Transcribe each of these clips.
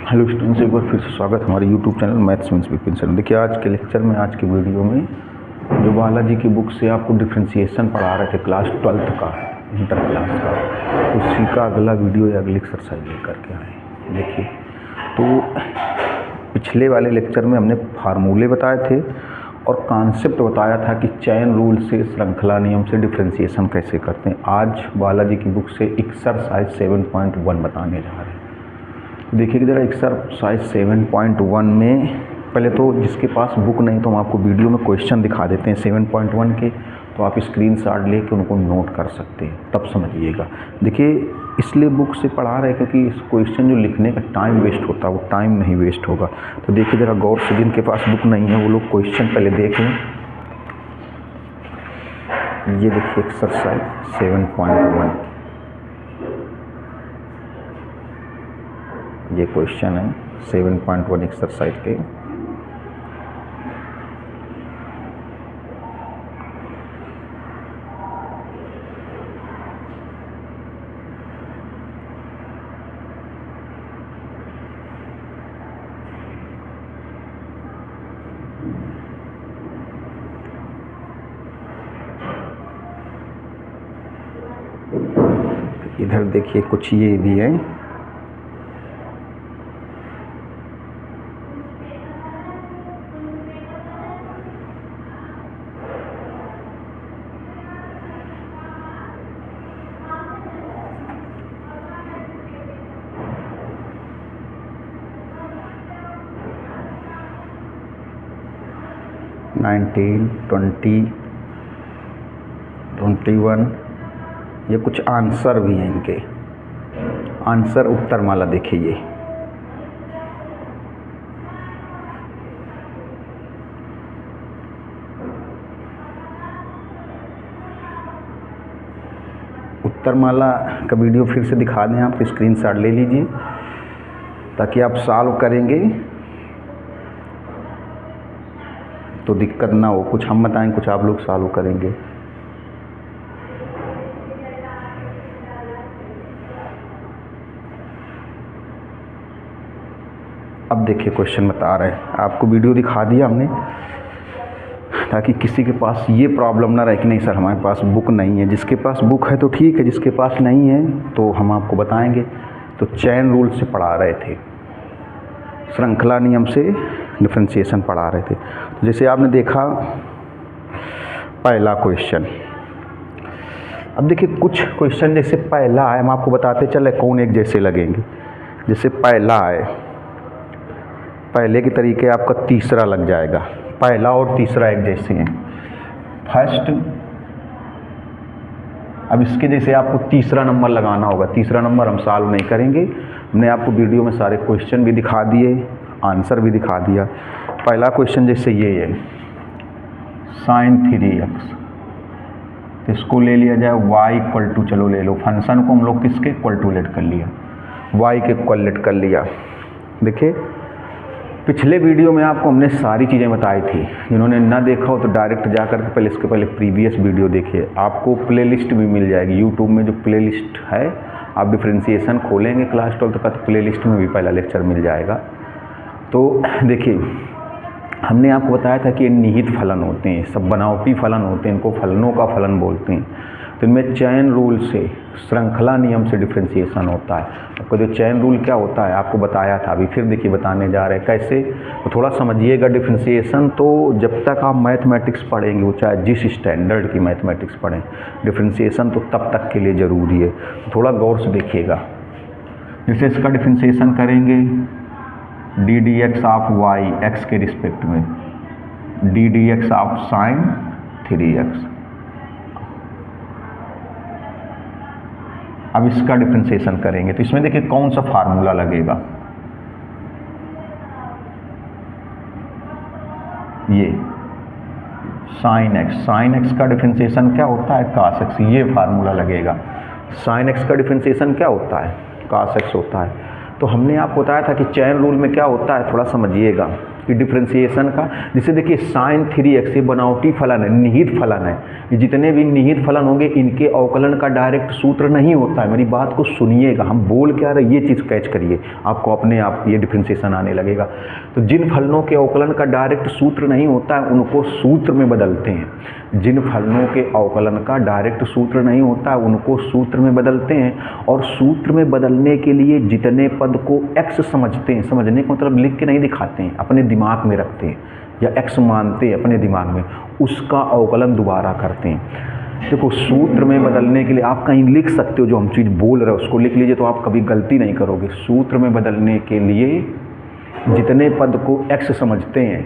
Hello students, एक बार फिर से स्वागत हमारे YouTube channel maths means Vipin sir. देखिए आज के लेक्चर में, आज की वीडियो में जो बालाजी की बुक से आपको डिफ्रेंशिएशन पढ़ा रहे थे क्लास 12th का, इंटर क्लास का, उसी का अगला वीडियो या अगली एक्सरसाइज लेकर के आए। देखिए, तो पिछले वाले लेक्चर में हमने फार्मूले बताए थे और कॉन्सेप्ट बताया था कि चैन रूल से, श्रृंखला नियम से डिफ्रेंशिएशन कैसे करते हैं। आज बालाजी की बुक से एक्सरसाइज 7.1 बताने जा रहे हैं। देखिए ज़रा एक्सरसाइज 7.1 में पहले तो जिसके पास बुक नहीं तो हम आपको वीडियो में क्वेश्चन दिखा देते हैं 7.1 के, तो आप स्क्रीनशॉट लेके उनको नोट कर सकते हैं, तब समझिएगा। देखिए इसलिए बुक से पढ़ा रहे हैं क्योंकि इस क्वेश्चन जो लिखने का टाइम वेस्ट होता है वो टाइम नहीं वेस्ट होगा। तो देखिए ज़रा गौर से, जिनके पास बुक नहीं है वो लोग क्वेश्चन पहले देख लें। ये देखिए एक्सरसाइज 7.1, ये क्वेश्चन है 7.1 एक्सरसाइज के। इधर देखिए कुछ ये भी है, नाइनटीन 21 ये कुछ आंसर भी हैं इनके। आंसर उत्तर माला देखिए, ये उत्तर माला का वीडियो फिर से दिखा दें, आप स्क्रीनशॉट ले लीजिए ताकि आप सॉल्व करेंगे तो दिक्कत ना हो। कुछ हम बताएं, कुछ आप लोग सॉल्व करेंगे। अब देखिए क्वेश्चन बता रहे हैं, आपको वीडियो दिखा दिया हमने ताकि किसी के पास ये प्रॉब्लम ना रहे कि नहीं सर हमारे पास बुक नहीं है। जिसके पास बुक है तो ठीक है, जिसके पास नहीं है तो हम आपको बताएंगे। तो चैन रूल से पढ़ा रहे थे, श्रृंखला नियम से डिफरेंशिएशन पढ़ा रहे थे। तो जैसे आपने देखा पहला क्वेश्चन, अब देखिए कुछ क्वेश्चन जैसे पहला आए, हम आपको बताते चले कौन एक जैसे लगेंगे। जैसे पहला आए, पहले के तरीके आपका तीसरा लग जाएगा। पहला और तीसरा एक जैसे हैं, फर्स्ट। अब इसके जैसे आपको तीसरा नंबर लगाना होगा। तीसरा नंबर हम सॉल्व नहीं करेंगे, हमने आपको वीडियो में सारे क्वेश्चन भी दिखा दिए, आंसर भी दिखा दिया। पहला क्वेश्चन जैसे ये है sin 3x, इसको ले लिया जाए y इक्वल टू, चलो ले लो, फंक्शन को हम लोग किसके इक्वल टू लेट कर लिया, y के इक्वल लेट कर लिया। देखिए पिछले वीडियो में आपको हमने सारी चीज़ें बताई थी, जिन्होंने ना देखा हो तो डायरेक्ट जा कर के पहले इसके पहले प्रीवियस वीडियो देखिए। आपको प्लेलिस्ट भी मिल जाएगी यूट्यूब में, जो प्लेलिस्ट है आप डिफ्रेंशिएशन खोलेंगे क्लास 12 का तो प्लेलिस्ट में भी पहला लेक्चर मिल जाएगा। तो देखिए हमने आपको बताया था कि ये निहित फलन होते हैं, सब बनावटी फलन होते हैं, इनको फलनों का फलन बोलते हैं। तो इनमें चैन रूल से, श्रृंखला नियम से डिफ्रेंशिएशन होता है। आपको जो चैन रूल क्या होता है आपको बताया था, अभी फिर देखिए बताने जा रहे हैं कैसे। तो थोड़ा समझिएगा डिफ्रेंशिएशन। तो जब तक आप मैथमेटिक्स पढ़ेंगे, वो चाहे जिस स्टैंडर्ड की मैथमेटिक्स पढ़ें, डिफ्रेंशिएशन तो तब तक के लिए ज़रूरी है। तो थोड़ा गौर से देखिएगा। जैसे इसका डिफ्रेंशिएशन करेंगे d d x of y, x के रिस्पेक्ट में, d d x of sine 3x। अब इसका डिफरेंशिएशन करेंगे तो इसमें देखिए कौन सा फार्मूला लगेगा, ये साइन एक्स का डिफरेंशिएशन क्या होता है, cos x, ये फार्मूला लगेगा। साइन एक्स का डिफरेंशिएशन क्या होता है, cos x होता है। तो हमने आपको बताया था कि चैन रूल में क्या होता है, थोड़ा समझिएगा। ये डिफ्रेंसिएशन का। जिसे देखिए साइन 3x ये बनावटी फलन है, निहित फलन है। ये जितने भी निहित फलन होंगे इनके अवकलन का डायरेक्ट सूत्र नहीं होता है। मेरी बात को सुनिएगा, हम बोल क्या रहे ये चीज़ कैच करिए, आपको अपने आप ये डिफ्रेंसिएशन आने लगेगा। तो जिन फलनों के अवकलन का डायरेक्ट सूत्र नहीं होता है उनको सूत्र में बदलते हैं। जिन फलनों के अवकलन का डायरेक्ट सूत्र नहीं होता है उनको सूत्र में बदलते हैं। और सूत्र में बदलने के लिए जितने पद को x समझते हैं, समझने का मतलब लिख के नहीं दिखाते हैं, अपने दिमाग में रखते हैं या x मानते हैं अपने दिमाग में, उसका अवकलन दोबारा करते हैं। देखो सूत्र में बदलने के लिए आप कहीं लिख सकते हो, जो हम चीज़ बोल रहे हो उसको लिख लीजिए तो आप कभी गलती नहीं करोगे। सूत्र में बदलने के लिए जितने पद को x समझते हैं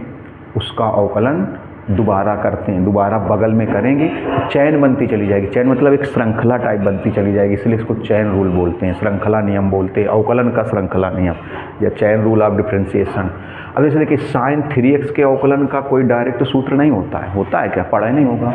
उसका अवकलन दोबारा करते हैं, दोबारा बगल में करेंगे, चैन बनती चली जाएगी। चैन मतलब एक श्रृंखला टाइप बनती चली जाएगी, इसलिए इसको चैन रूल बोलते हैं, श्रृंखला नियम बोलते हैं, अवकलन का श्रृंखला नियम या चैन रूल ऑफ डिफ्रेंसिएशन। अब जैसे देखिए साइन 3x के अवकलन का कोई डायरेक्ट सूत्र नहीं होता है, होता है क्या? पढ़ा ही नहीं होगा।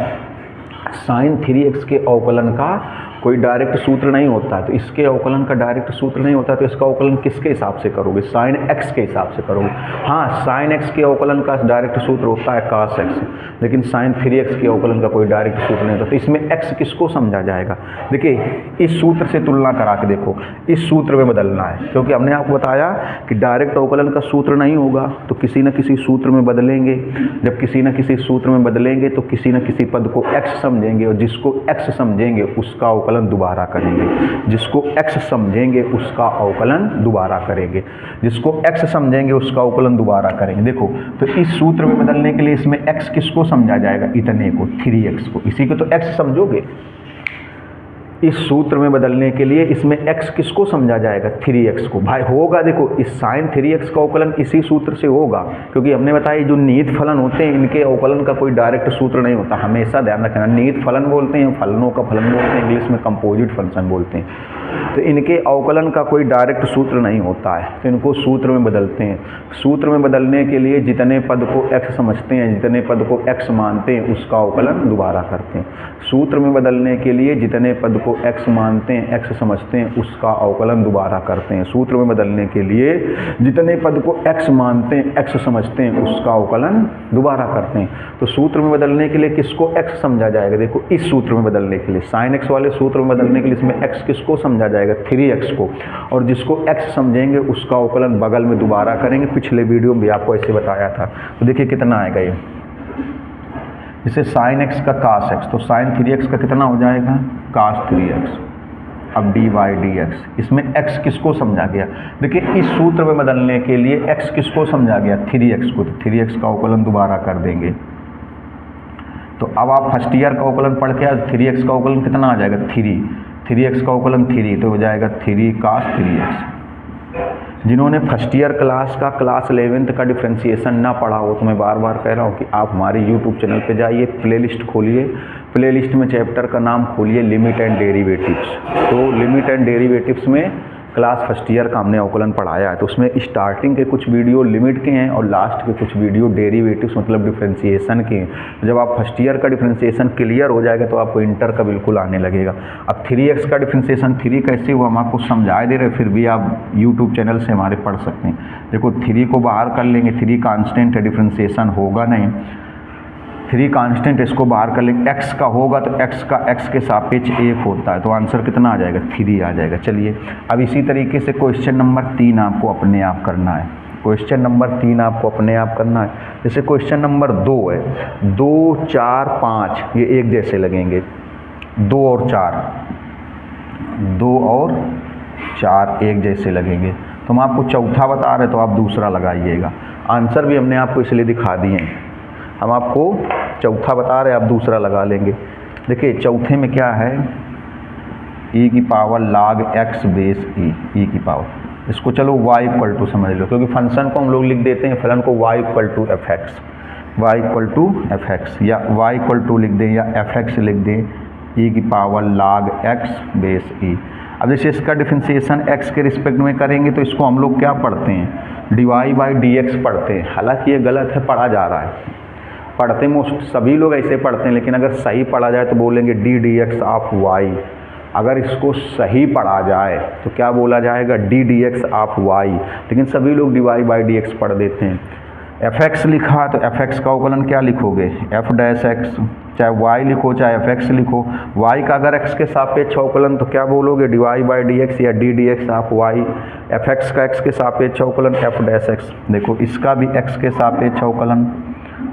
साइन 3x के अवकलन का कोई डायरेक्ट सूत्र नहीं होता है, तो इसके अवकलन का डायरेक्ट सूत्र नहीं होता है, तो इसका अवकलन किसके हिसाब से करोगे? साइन x के हिसाब से करोगे। हाँ, साइन x के अवकलन का डायरेक्ट सूत्र होता है cos x, लेकिन साइन 3x के अवकलन का कोई डायरेक्ट सूत्र नहीं होता। तो इसमें x किसको समझा जाएगा? देखिए इस सूत्र से तुलना करा के देखो, इस सूत्र में बदलना है, क्योंकि हमने आपको बताया कि डायरेक्ट अवकलन का सूत्र नहीं होगा तो किसी न किसी सूत्र में बदलेंगे। जब किसी न किसी सूत्र में बदलेंगे तो किसी न किसी पद को x समझेंगे, और जिसको x समझेंगे उसका अवकलन दोबारा करेंगे। जिसको x समझेंगे उसका अवकलन दोबारा करेंगे, जिसको x समझेंगे उसका अवकलन दोबारा करेंगे। देखो तो इस सूत्र में बदलने के लिए इसमें x किसको समझा जाएगा? इतने को, 3x को, इसी को तो x समझोगे। इस सूत्र में बदलने के लिए इसमें x किसको समझा जाएगा? 3x को। भाई होगा, देखो इस साइन 3x का अवकलन इसी सूत्र से होगा, क्योंकि हमने बताया जो निहित फलन होते हैं इनके अवकलन का कोई डायरेक्ट सूत्र नहीं होता। हमेशा ध्यान रखना, निहित फलन बोलते हैं, फलनों का फलन बोलते हैं, इंग्लिश में कंपोजिट फंक्शन बोलते हैं। तो इनके अवकलन का कोई डायरेक्ट सूत्र नहीं होता है, तो इनको सूत्र में बदलते हैं। सूत्र में बदलने के लिए जितने पद को x समझते हैं, जितने पद को x मानते हैं उसका अवकलन दोबारा करते हैं। सूत्र में बदलने के लिए जितने पद को x मानते हैं, x समझते हैं उसका अवकलन दोबारा करते हैं। सूत्र में बदलने के लिए जितने पद को x मानते हैं, x समझते हैं उसका अवकलन दोबारा करते हैं। तो सूत्र में बदलने के लिए किसको x समझा जाएगा? देखो इस सूत्र में बदलने के लिए, साइन x वाले सूत्र में बदलने के लिए इसमें x किसको समझा जाएगा? 3x को। और जिसको x समझेंगे उसका अवकलन बगल में दोबारा करेंगे। पिछले वीडियो में भी आपको ऐसे बताया था। तो देखिए कितना आएगा ये, जैसे साइन x का cos x, तो साइन 3x का कितना हो जाएगा? cos 3x। अब dy dx, इसमें x किसको समझा गया? देखिए इस सूत्र में बदलने के लिए x किसको समझा गया? 3x को। तो 3x का अवकलन दोबारा कर देंगे। तो अब आप फर्स्ट ईयर का अवकलन पढ़ के आज 3x का अवकलन कितना आ जाएगा? 3x का अवकलन 3, तो हो जाएगा 3 cos 3x। जिन्होंने फर्स्ट ईयर क्लास का क्लास 11th का डिफ्रेंसिएशन ना पढ़ा हो तो मैं बार बार कह रहा हूँ कि आप हमारे यूट्यूब चैनल पे जाइए, प्लेलिस्ट खोलिए, प्लेलिस्ट में चैप्टर का नाम खोलिए लिमिट एंड डेरिवेटिव्स। तो लिमिट एंड डेरिवेटिव्स में क्लास फर्स्ट ईयर का हमने अवकलन पढ़ाया है। तो उसमें स्टार्टिंग के कुछ वीडियो लिमिट के हैं और लास्ट के कुछ वीडियो डेरिवेटिव्स मतलब डिफ्रेंसिएशन के हैं। जब आप फर्स्ट ईयर का डिफ्रेंसिएशन क्लियर हो जाएगा तो आपको इंटर का बिल्कुल आने लगेगा। अब 3x का डिफ्रेंसिएशन 3 कैसे हुआ हम आपको समझा दे रहे, फिर भी आप यूट्यूब चैनल से हमारे पढ़ सकते हैं। देखो 3 को बाहर कर लेंगे, 3 कांस्टेंट है, डिफ्रेंसिएशन होगा नहीं। 3 कांस्टेंट, इसको बाहर कर लेंगे, x का होगा तो x का x के सापेक्ष 1 होता है, तो आंसर कितना आ जाएगा? 3 आ जाएगा। चलिए अब इसी तरीके से क्वेश्चन नंबर 3 आपको अपने आप करना है। क्वेश्चन नंबर 3 आपको अपने आप करना है। जैसे क्वेश्चन नंबर 2 है, 2, 4, 5 ये एक जैसे लगेंगे, 2 और 4 एक जैसे लगेंगे। तो हम आपको चौथा बता रहे तो आप दूसरा लगाइएगा। आंसर भी हमने आपको इसलिए दिखा दिए हैं, हम आपको चौथा बता रहे, आप दूसरा लगा लेंगे। देखिए चौथे में क्या है? e की power log x base e की पावर। इसको चलो y इक्वल टू समझ लो, क्योंकि फंक्शन को हम लोग लिख देते हैं फलन को y इक्वल टू fx, या y इक्वल टू लिख दें या fx लिख दें, e की power log x base e। अब जैसे इसका डिफरेंशिएशन x के रिस्पेक्ट में करेंगे तो इसको हम लोग क्या पढ़ते हैं? dy बाई dx पढ़ते हैं। हालांकि ये गलत है, पढ़ा जा रहा है, पढ़ते मोस्ट सभी लोग ऐसे पढ़ते हैं, लेकिन अगर सही पढ़ा जाए तो बोलेंगे d dx ऑफ y। अगर इसको सही पढ़ा जाए तो क्या बोला जाएगा? d dx ऑफ y, लेकिन सभी लोग dy बाई dx पढ़ देते हैं। एफ एक्स लिखा तो एफ एक्स का अवकलन क्या लिखोगे, एफ डैश एक्स, चाहे वाई लिखो चाहे एफ एक्स लिखो, वाई का अगर एक्स के सापेक्ष अवकलन तो क्या बोलोगे, d y by d x या डी डी एक्स आप वाई, एफ एक्स का एक्स के सापेक्ष अवकलन एफ डैश एक्स, देखो इसका भी एक्स के सापेक्ष अवकलन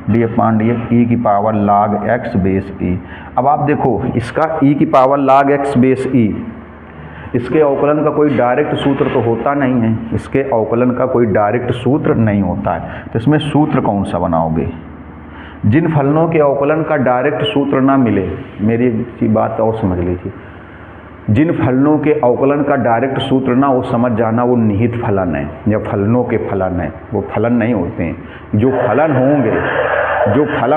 डी अपान डी एक्स ई की पावर लाग एक्स बेस ई। अब आप देखो इसका ई की पावर लाग एक्स बेस ई, इसके अवकलन का कोई डायरेक्ट सूत्र तो होता नहीं है, इसके अवकलन का कोई डायरेक्ट सूत्र नहीं होता है, तो इसमें सूत्र कौन सा बनाओगे। जिन फलनों के अवकलन का डायरेक्ट सूत्र ना मिले, मेरी बात और समझ लीजिए, जिन फलनों के अवकलन का डायरेक्ट सूत्र ना वो समझ जाना वो निहित फलन है या फलनों के फलन है, वो फलन नहीं होते हैं। जो फलन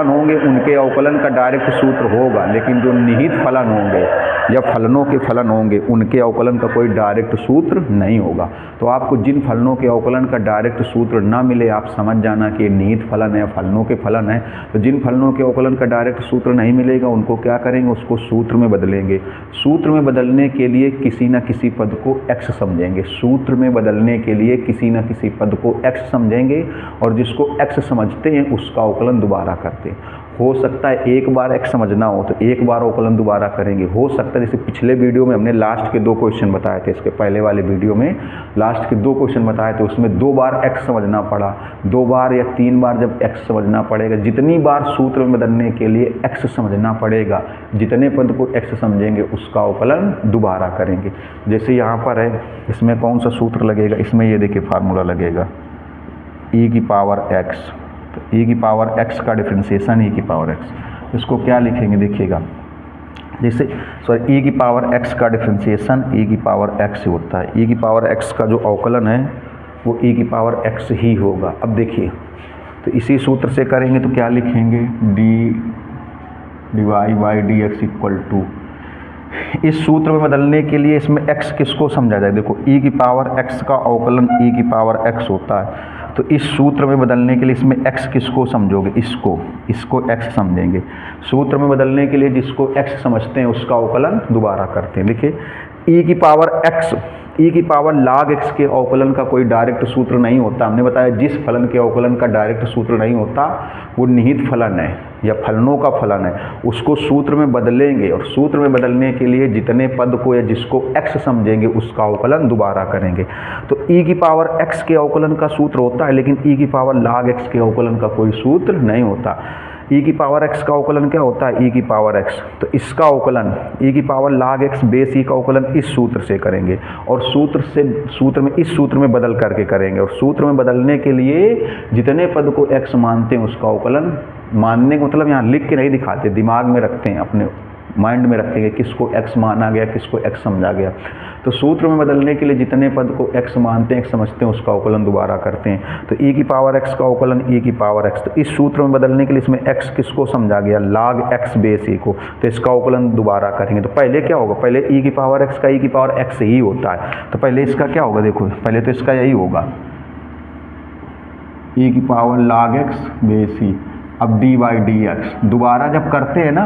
होंगे उनके अवकलन का डायरेक्ट सूत्र होगा, लेकिन जो निहित फलन होंगे या फलनों के फलन होंगे उनके अवकलन का कोई डायरेक्ट सूत्र नहीं होगा। तो आपको जिन फलनों के अवकलन का डायरेक्ट सूत्र ना मिले आप समझ जाना कि निहित फलन है या फलनों के फलन है। तो जिन फलनों के अवकलन का डायरेक्ट सूत्र नहीं मिलेगा उनको क्या करेंगे, उसको सूत्र में बदलेंगे। सूत्र में बदलने के लिए किसी न किसी पद को x समझेंगे, सूत्र में बदलने के लिए किसी न किसी पद को x समझेंगे और जिसको x समझते हैं उसका अवकलन दोबारा करते हैं। हो सकता है एक बार x समझना हो तो एक बार अवकलन दोबारा करेंगे, हो सकता है जैसे पिछले वीडियो में हमने लास्ट के 2 क्वेश्चन बताए थे, इसके पहले वाले वीडियो में लास्ट के 2 क्वेश्चन बताए थे, उसमें 2 बार x समझना पड़ा, 2 बार या 3 बार जब x समझना पड़ेगा, जितनी बार सूत्र में बदलने के लिए x समझना पड़ेगा, जितने पद को x समझेंगे उसका अवकलन दोबारा करेंगे। जैसे यहाँ पर है, इसमें कौन सा सूत्र लगेगा, इसमें ये देखिए फार्मूला लगेगा e की पावर x, तो e की पावर x का डिफ्रेंसिएशन e की पावर x, इसको क्या लिखेंगे देखिएगा, जैसे e की पावर x का डिफ्रेंसिएशन e की पावर x से होता है, e की पावर x का जो अवकलन है वो e की पावर x ही होगा। अब देखिए तो इसी सूत्र से करेंगे तो क्या लिखेंगे, d y by d x equal to, इस सूत्र में बदलने के लिए इसमें x किसको समझा जाए, देखो e की पावर x का अवकलन e की पावर x होता है, तो इस सूत्र में बदलने के लिए इसमें x किसको समझोगे, इसको x समझेंगे। सूत्र में बदलने के लिए जिसको x समझते हैं उसका अवकलन दोबारा करते हैं। देखिए e की पावर x, e की पावर लाग x के अवकलन का कोई डायरेक्ट सूत्र नहीं होता। हमने बताया जिस फलन के अवकलन का डायरेक्ट सूत्र नहीं होता वो निहित फलन है या फलनों का फलन है, उसको सूत्र में बदलेंगे और सूत्र में बदलने के लिए जितने पद को या जिसको x समझेंगे उसका अवकलन दोबारा करेंगे। तो e की पावर x के अवकलन का सूत्र होता है, लेकिन e की पावर लाग x के अवकलन का कोई सूत्र नहीं होता। e की पावर x का अवकलन क्या होता है, e की पावर x, तो इसका अवकलन e की पावर लाग x बेस e का अवकलन इस सूत्र से करेंगे और इस सूत्र में बदल करके करेंगे और सूत्र में बदलने के लिए जितने पद को x मानते हैं उसका अवकलन, मानने का मतलब यहाँ लिख के नहीं दिखाते, दिमाग में रखते हैं, अपने माइंड में रखेंगे किसको x माना गया किसको x समझा गया। तो सूत्र में बदलने के लिए जितने पद को x मानते हैं x समझते हैं उसका अवकलन दोबारा करते हैं। तो e की पावर x का अवकलन e की पावर x, तो इस सूत्र में बदलने के लिए इसमें x किसको समझा गया, लाग x बेस e को, तो इसका अवकलन दोबारा करेंगे। तो पहले क्या होगा, पहले e की पावर x का e की पावर x ही होता है, तो पहले इसका क्या होगा, देखो पहले तो इसका यही होगा e की पावर लाग x बेस e। अब डी बाई डी एक्स दोबारा जब करते हैं ना,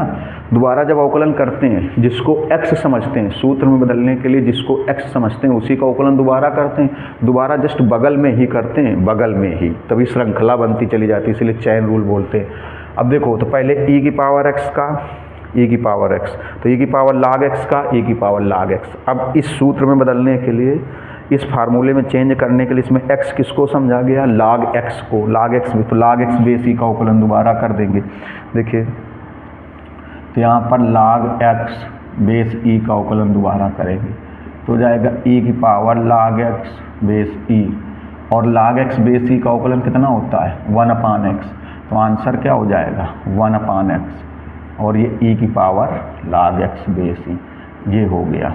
दोबारा जब अवकलन करते हैं जिसको x समझते हैं, सूत्र में बदलने के लिए जिसको x समझते हैं उसी का अवकलन दोबारा करते हैं, दोबारा जस्ट बगल में ही करते हैं, बगल में ही, तभी श्रृंखला बनती चली जाती है, इसलिए चैन रूल बोलते हैं। अब देखो तो पहले e की पावर x का e की पावर x, तो e की पावर लाग x का e की पावर लाग x। अब इस सूत्र में बदलने के लिए, इस फार्मूले में चेंज करने के लिए इसमें x किसको समझा गया, लाग x को, लाग x में, तो लाग x बेस e का अवकलन दोबारा कर देंगे। देखिए तो यहाँ पर लाग x बेस e का अवकलन दोबारा करेंगे तो जाएगा e की पावर लाग x बेस e, और लाग x बेस e का अवकलन कितना होता है 1/x, तो आंसर क्या हो जाएगा 1/x, और ये e की पावर लाग x बेस e, ये हो गया।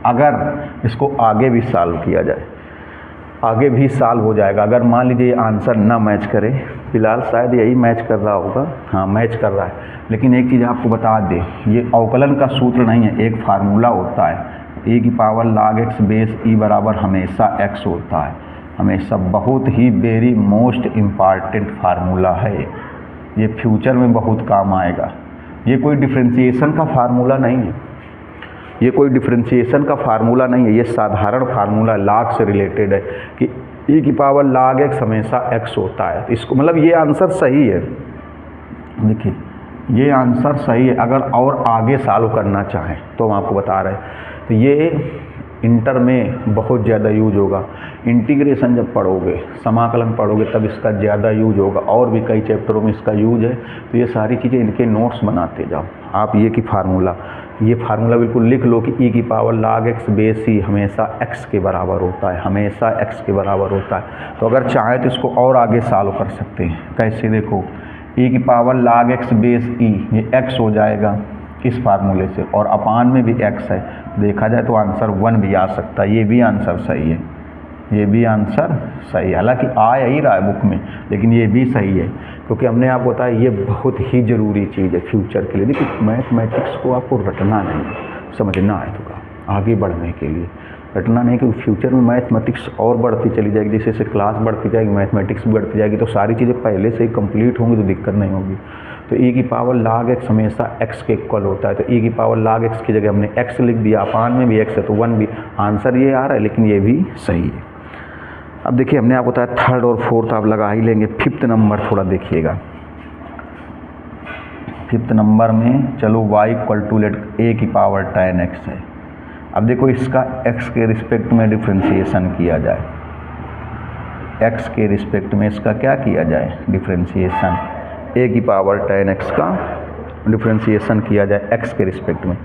अगर इसको आगे भी सॉल्व किया जाए, आगे भी सॉल्व हो जाएगा। अगर मान लीजिए आंसर ना मैच करे, फिलहाल शायद यही मैच कर रहा होगा, हाँ मैच कर रहा है, लेकिन एक चीज़ आपको बता दें, ये अवकलन का सूत्र नहीं है, एक फार्मूला होता है। e की पावर लाग x बेस e बराबर हमेशा x होता है, हमेशा, बहुत ही वेरी मोस्ट इम्पॉर्टेंट फार्मूला है, ये फ्यूचर में बहुत काम आएगा। ये कोई डिफ्रेंशिएशन का फार्मूला नहीं है, ये कोई डिफ्रेंशिएशन का फार्मूला नहीं है, ये साधारण फार्मूला लाग से रिलेटेड है कि e की पावर log x हमेशा x होता है। तो इसको मतलब ये आंसर सही है, देखिए ये आंसर सही है। अगर और आगे सॉल्व करना चाहें तो हम आपको बता रहे हैं, तो ये इंटर में बहुत ज़्यादा यूज होगा। इंटीग्रेशन जब पढ़ोगे, समाकलन पढ़ोगे, तब इसका ज़्यादा यूज होगा। और भी कई चैप्टरों में इसका यूज है। तो ये सारी चीज़ें इनके नोट्स बनाते जाओ आप। ये फार्मूला बिल्कुल लिख लो कि e की power log x base c हमेशा x के बराबर होता है, हमेशा x के बराबर होता है। तो अगर चाहें तो इसको और आगे सॉल्व कर सकते हैं। कैसे, देखो e की power log x base e, ये x हो जाएगा इस फार्मूले से, और अपान में भी x है। देखा जाए तो आंसर 1 भी आ सकता है। ये भी आंसर सही है, ये भी आंसर सही है। हालांकि आ ही रहा है बुक में, लेकिन ये भी सही है, क्योंकि हमने आपको बताया ये बहुत ही ज़रूरी चीज़ है फ्यूचर के लिए। देखिए मैथमेटिक्स को आपको रटना नहीं, समझना है तो आगे बढ़ने के लिए। रटना नहीं, क्योंकि फ्यूचर में मैथमेटिक्स और बढ़ती चली जाएगी। जैसे जैसे क्लास बढ़ती जाएगी, मैथमेटिक्स भी बढ़ती जाएगी, तो सारी चीज़ें पहले से ही कंप्लीट होंगी, तो दिक्कत नहीं होगी। तो e की पावर log x हमेशा x के इक्वल होता है। तो e की पावर log x की जगह हमने x लिख दिया, अपान में भी x है तो 1 भी। आंसर ये आ रहा है, लेकिन ये भी सही है। अब देखिए हमने आपको बताया थर्ड और फोर्थ आप लगा ही लेंगे। फिफ्थ नंबर थोड़ा देखिएगा। फिफ्थ नंबर में चलो y equal to let a की पावर tan x है। अब देखो इसका x के रिस्पेक्ट में डिफ्रेंशिएशन किया जाए, x के रिस्पेक्ट में इसका क्या किया जाए, डिफ्रेंशिएशन। a की पावर tan x का डिफ्रेंशिएशन किया जाए x के रिस्पेक्ट में।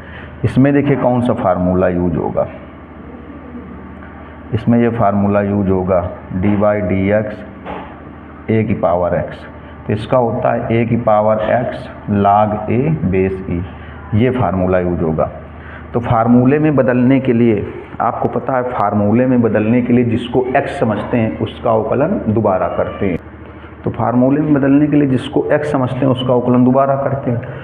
इसमें देखिए कौन सा फार्मूला यूज होगा, इसमें ये फार्मूला यूज होगा dy dx a की पावर x। तो इसका होता है a की power x log a base e, ये फार्मूला यूज होगा। तो फार्मूले में बदलने के लिए आपको पता है, फार्मूले में बदलने के लिए जिसको x समझते हैं उसका अवकलन दोबारा करते हैं। तो फार्मूले में बदलने के लिए जिसको x समझते हैं उसका अवकलन दोबारा करते हैं।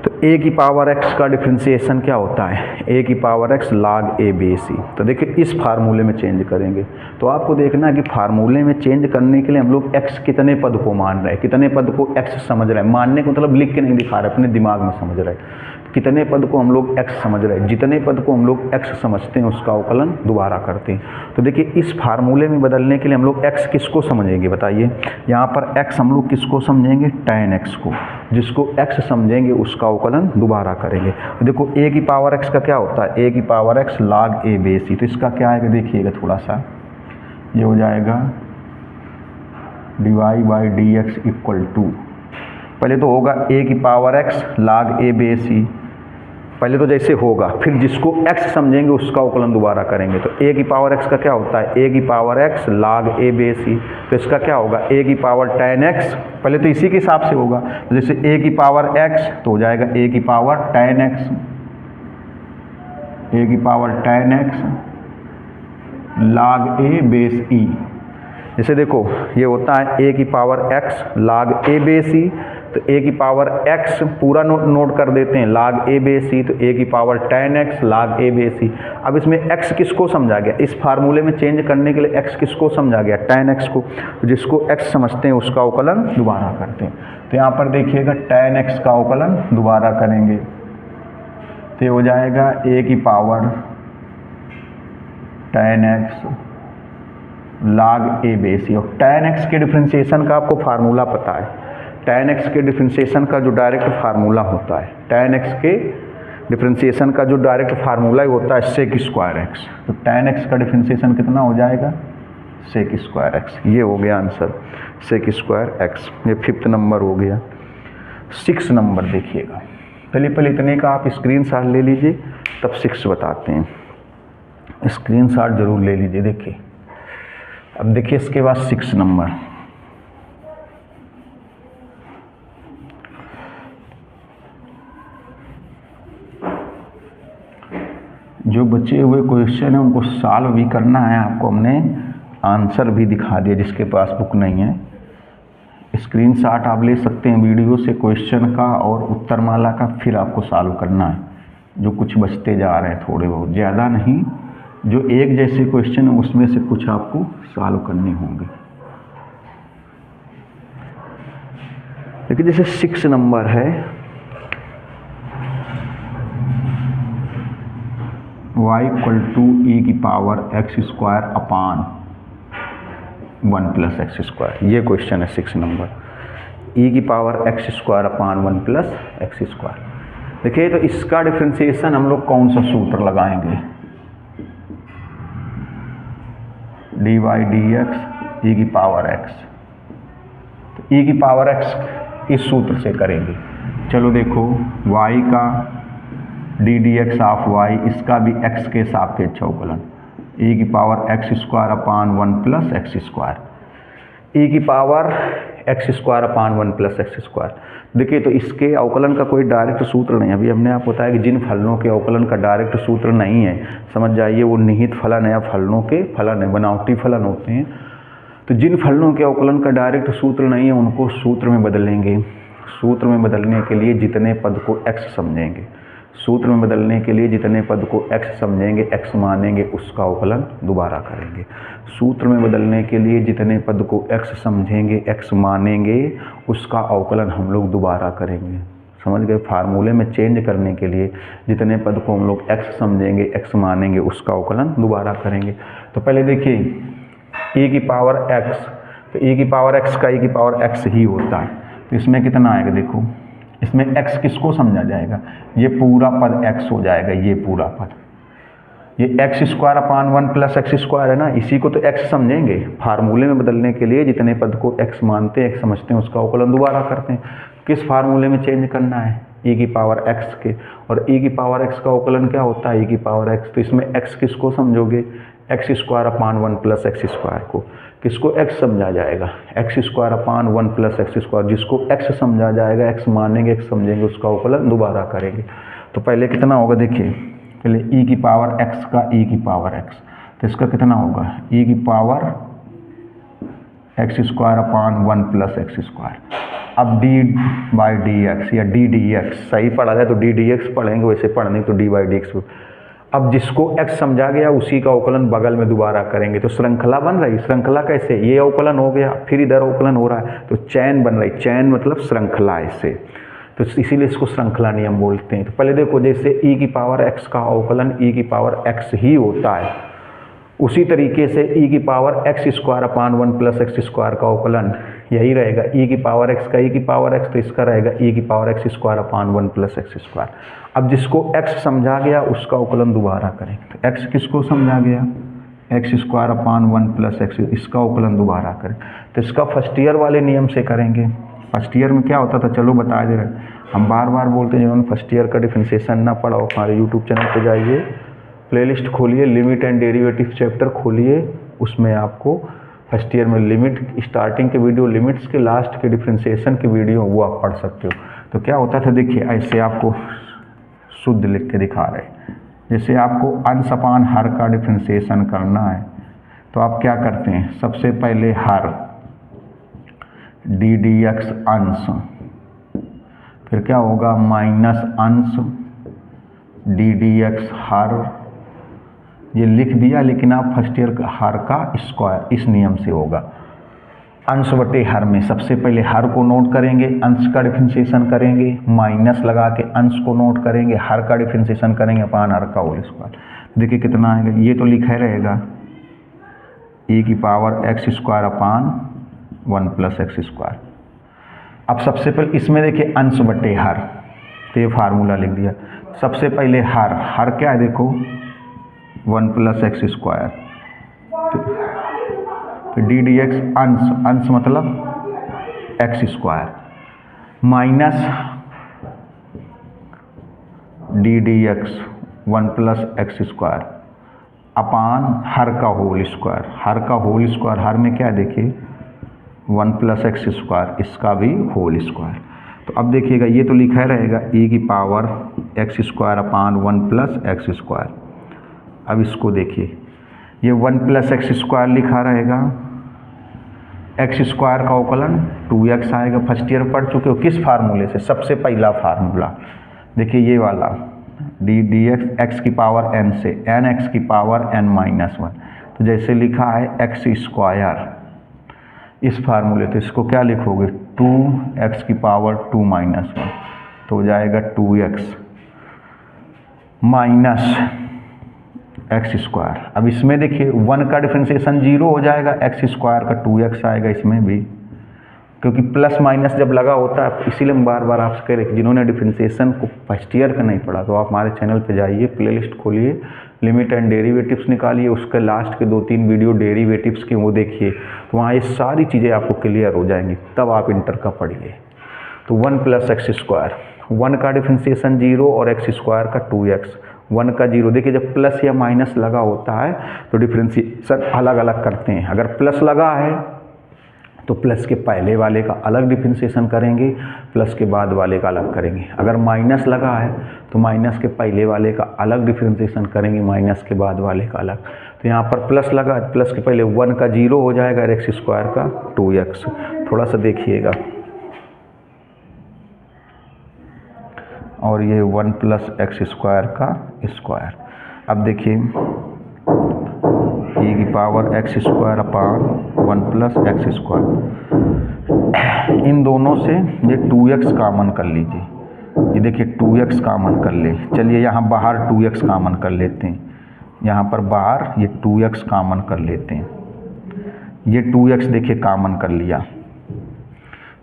तो a की पावर x का डिफ्रेंशिएशन क्या होता है, a की power x log a base e। तो देखिए इस फार्मूले में चेंज करेंगे। तो आपको देखना है कि फार्मूले में चेंज करने के लिए हम लोग x कितने पद को मान रहे हैं, कितने पद को x समझ रहे हैं। मानने का मतलब लिख के नहीं दिखा रहे, अपने दिमाग में समझ रहे हैं। कितने पद को हम लोग x समझ रहे हैं, जितने पद को हम लोग x समझते हैं उसका अवकलन दोबारा करते हैं। तो देखिए इस फार्मूले में बदलने के लिए हम लोग x किसको समझेंगे बताइए। यहाँ पर x हम लोग किसको समझेंगे, tan x को। जिसको x समझेंगे उसका अवकलन दोबारा करेंगे। तो देखो a की पावर x का क्या होता है, a की power x log a base e। तो इसका क्या आएगा देखिएगा थोड़ा सा, ये हो जाएगा dy by dx equal to, पहले तो होगा a की power x log a base e, पहले तो जैसे होगा, फिर जिसको x समझेंगे उसका अवकलन दोबारा करेंगे। तो a की पावर x का क्या होता है, a की power x log a base e। तो इसका क्या होगा, a की पावर tan x, पहले तो इसी के हिसाब से होगा। तो जैसे a की पावर x तो हो जाएगा a की पावर tan x, a की power tan x log a base e। जैसे देखो ये होता है a की power x log a base e। तो a की पावर x पूरा नोट कर देते हैं log a बेस e। तो a की power tan x log a base e। अब इसमें x किसको समझा गया, इस फार्मूले में चेंज करने के लिए x किसको समझा गया, tan x को। तो जिसको x समझते हैं उसका अवकलन दोबारा करते हैं। तो यहाँ पर देखिएगा tan x का अवकलन दोबारा करेंगे तो हो जाएगा a की power tan x log a base e। और tan x के डिफ्रेंशिएशन का आपको फार्मूला पता है, tan x के डिफ्रेंशिएशन का जो डायरेक्ट फार्मूला होता है, tan x के डिफ्रेंशिएशन का जो डायरेक्ट फार्मूला होता है sec स्क्वायर x। तो tan x का डिफ्रेंशिएशन कितना हो जाएगा, sec स्क्वायर x। ये हो गया आंसर, sec स्क्वायर x। ये फिफ्थ नंबर हो गया। सिक्स नंबर देखिएगा, पहले इतने का आप स्क्रीनशॉट ले लीजिए, तब 6 बताते हैं। स्क्रीनशॉट जरूर ले लीजिए। देखिए अब देखिए इसके बाद 6 नंबर, जो बचे हुए क्वेश्चन है उनको सॉल्व भी करना है आपको। हमने आंसर भी दिखा दिया, जिसके पास बुक नहीं है स्क्रीनशॉट आप ले सकते हैं वीडियो से क्वेश्चन का और उत्तरमाला का, फिर आपको सॉल्व करना है। जो कुछ बचते जा रहे हैं थोड़े बहुत, ज़्यादा नहीं, जो एक जैसे क्वेश्चन है उसमें से कुछ आपको सॉल्व करने होंगे। देखिए जैसे 6 नंबर है, y इक्वल टू e की power x square upon 1 plus x square. ये क्वेश्चन है 6 नंबर, ई की power x square upon 1 plus x square. देखिए तो इसका डिफ्रेंसिएशन हम लोग कौन सा सूत्र लगाएंगे, डी वाई डी एक्स ई की पावर एक्स, तो ई की पावर एक्स इस सूत्र से करेंगे। चलो देखो y का d d x of y, इसका भी x के सापेक्ष अवकलन, e की power x square upon 1 plus x square, e की power x square upon 1 plus x square. देखिए तो इसके अवकलन का कोई डायरेक्ट सूत्र नहीं है। अभी हमने आपको बताया कि जिन फलनों के अवकलन का डायरेक्ट सूत्र नहीं है, समझ जाइए वो निहित फलन है या फलनों के फलन है, बनावटी फलन होते हैं। तो जिन फलनों के अवकलन का डायरेक्ट सूत्र नहीं है उनको सूत्र में बदलेंगे। सूत्र में बदलने के लिए जितने पद को x समझेंगे, सूत्र में बदलने के लिए जितने पद को x समझेंगे, x मानेंगे, उसका अवकलन दोबारा करेंगे। सूत्र में बदलने के लिए जितने पद को x समझेंगे, x मानेंगे, उसका अवकलन हम लोग दोबारा करेंगे। समझ गए? फार्मूले में चेंज करने के लिए जितने पद को हम लोग x समझेंगे, x मानेंगे, उसका अवकलन दोबारा करेंगे। तो पहले देखिए e की पावर x, तो e की पावर x का e की पावर x ही होता है। तो इसमें कितना आएगा, देखो इसमें x किसको समझा जाएगा, ये पूरा पद x हो जाएगा, ये पूरा पद, ये x square upon 1 plus x square है ना, इसी को तो x समझेंगे। फार्मूले में बदलने के लिए जितने पद को x मानते हैं, x समझते हैं, उसका अवकलन दोबारा करते हैं। किस फार्मूले में चेंज करना है, e की पावर x के, और e की पावर x का अवकलन क्या होता है, e की पावर x। तो इसमें x किसको समझोगे, x square upon 1 plus x square को, किसको x समझा जाएगा, x square upon 1 plus x square, जिसको x समझा जाएगा, x मानेंगे, x समझेंगे, उसका अवकलन दोबारा करेंगे। तो पहले कितना होगा, देखिए पहले e की पावर x का e की पावर x, तो इसका कितना होगा, e की power x square upon 1 plus x square. अब d बाई डी एक्स या d डी एक्स, सही पढ़ा जाए तो d डी एक्स पढ़ेंगे, वैसे पढ़ने तो d बाई डी एक्स। अब जिसको x समझा गया उसी का अवकलन बगल में दोबारा करेंगे। तो श्रृंखला बन रही, श्रृंखला कैसे, ये अवकलन हो गया, फिर इधर अवकलन हो रहा है, तो चैन बन रही, चैन मतलब श्रृंखला ऐसे, तो इसीलिए इसको श्रृंखला नियम बोलते हैं। तो पहले देखो जैसे e की पावर x का अवकलन e की पावर x ही होता है, उसी तरीके से e की power x square upon 1 plus x square का अवकलन यही रहेगा, e की पावर x का e की पावर x, तो इसका रहेगा e की power x square upon 1 plus x square. अब जिसको x समझा गया उसका अवकलन दोबारा करेंगे। तो x किसको समझा गया, x square upon 1 plus x, इसका अवकलन दोबारा करें। तो इसका फर्स्ट ईयर वाले नियम से करेंगे। फर्स्ट ईयर में क्या होता था, चलो बता दे रहे, हम बार बार बोलते हैं, जिन्होंने फर्स्ट ईयर का डिफरेंशिएशन ना पढ़ा हो हमारे यूट्यूब चैनल पर जाइए, प्लेलिस्ट खोलिए, लिमिट एंड डेरिवेटिव चैप्टर खोलिए, उसमें आपको फर्स्ट ईयर में लिमिट स्टार्टिंग के वीडियो, लिमिट्स के लास्ट के डिफरेंशिएशन की वीडियो वो आप पढ़ सकते हो। तो क्या होता था, देखिए ऐसे आपको शुद्ध लिख के दिखा रहे, जैसे आपको अंश अपान हर का डिफरेंशिएशन करना है तो आप क्या करते हैं, सबसे पहले हर डी डी एक्स अंश, फिर क्या होगा माइनस अंश डी डी एक्स हर, ये लिख दिया, लेकिन आप फर्स्ट ईयर हर का स्क्वायर इस नियम से होगा। अंश बटे हर में सबसे पहले हर को नोट करेंगे, अंश का डिफरेंशिएशन करेंगे, माइनस लगा के अंश को नोट करेंगे, हर का डिफरेंशिएशन करेंगे अपान हर का होल स्क्वायर। देखिए कितना आएगा, ये तो लिखा रहेगा e की power x square upon 1 plus x square. अब सबसे पहले इसमें देखिए अंश बटे हर, तो ये फार्मूला लिख दिया। सबसे पहले हर क्या है, देखो 1 प्लस एक्स स्क्वायर, तो डी डी एक्स अंश मतलब x square, minus d d x 1 plus x square upon हर का होल स्क्वायर। हर का होल स्क्वायर, हर में क्या है देखिए 1 प्लस एक्स स्क्वायर, इसका भी होल स्क्वायर। तो अब देखिएगा ये तो लिखा रहेगा e की power x square upon 1 plus x square. अब इसको देखिए, ये 1 प्लस एक्स स्क्वायर लिखा रहेगा, एक्स स्क्वायर का अवकलन 2x आएगा। फर्स्ट ईयर पढ़ चुके हो, किस फार्मूले से, सबसे पहला फार्मूला देखिए ये वाला डी डी एक्स एक्स की पावर n से, n एक्स की पावर n माइनस 1, तो जैसे लिखा है एक्स स्क्वायर इस फार्मूले, तो इसको क्या लिखोगे 2x की पावर 2 माइनस 1, तो हो जाएगा 2x माइनस एक्स स्क्वायर। अब इसमें देखिए 1 का डिफ्रेंसिएशन 0 हो जाएगा, एक्स स्क्वायर का 2x आएगा इसमें भी, क्योंकि प्लस माइनस जब लगा होता है, इसीलिए हम बार बार आपसे कह रहे हैं जिन्होंने डिफ्रेंसिएशन को फर्स्ट ईयर का नहीं पढ़ा तो आप हमारे चैनल पे जाइए, प्लेलिस्ट खोलिए, लिमिट एंड डेरिवेटिव्स निकालिए, उसके लास्ट के 2-3 वीडियो डेरिवेटिव्स के वो देखिए, तो वहाँ ये सारी चीज़ें आपको क्लियर हो जाएंगी, तब आप इंटर का पढ़िए। तो 1 + एक्स स्क्वायर, 1 का डिफ्रेंसिएशन 0 और एक्स स्क्वायर का 2x, 1 का 0। देखिए जब प्लस या माइनस लगा होता है तो डिफ्रेंसिएशन अलग अलग करते हैं। अगर प्लस लगा है तो प्लस के पहले वाले का अलग डिफ्रेंसिएशन करेंगे, प्लस के बाद वाले का अलग करेंगे। अगर माइनस लगा है तो माइनस के पहले वाले का अलग डिफ्रेंसिएशन करेंगे, माइनस के बाद वाले का अलग। तो यहाँ पर प्लस लगा, प्लस के पहले 1 का 0 हो जाएगा और एक्स स्क्वायर का 2x। थोड़ा सा देखिएगा, और ये 1 + एक्स स्क्वायर का स्क्वायर। अब देखिए e⁻x² अपान 1 + एक्स स्क्वायर, इन दोनों से ये 2x कामन कर लीजिए। ये देखिए 2x कामन कर ले, चलिए यहाँ बाहर 2x कामन कर लेते हैं, यहाँ पर बाहर ये 2x कामन कर लेते हैं। ये 2x देखिए कामन कर लिया,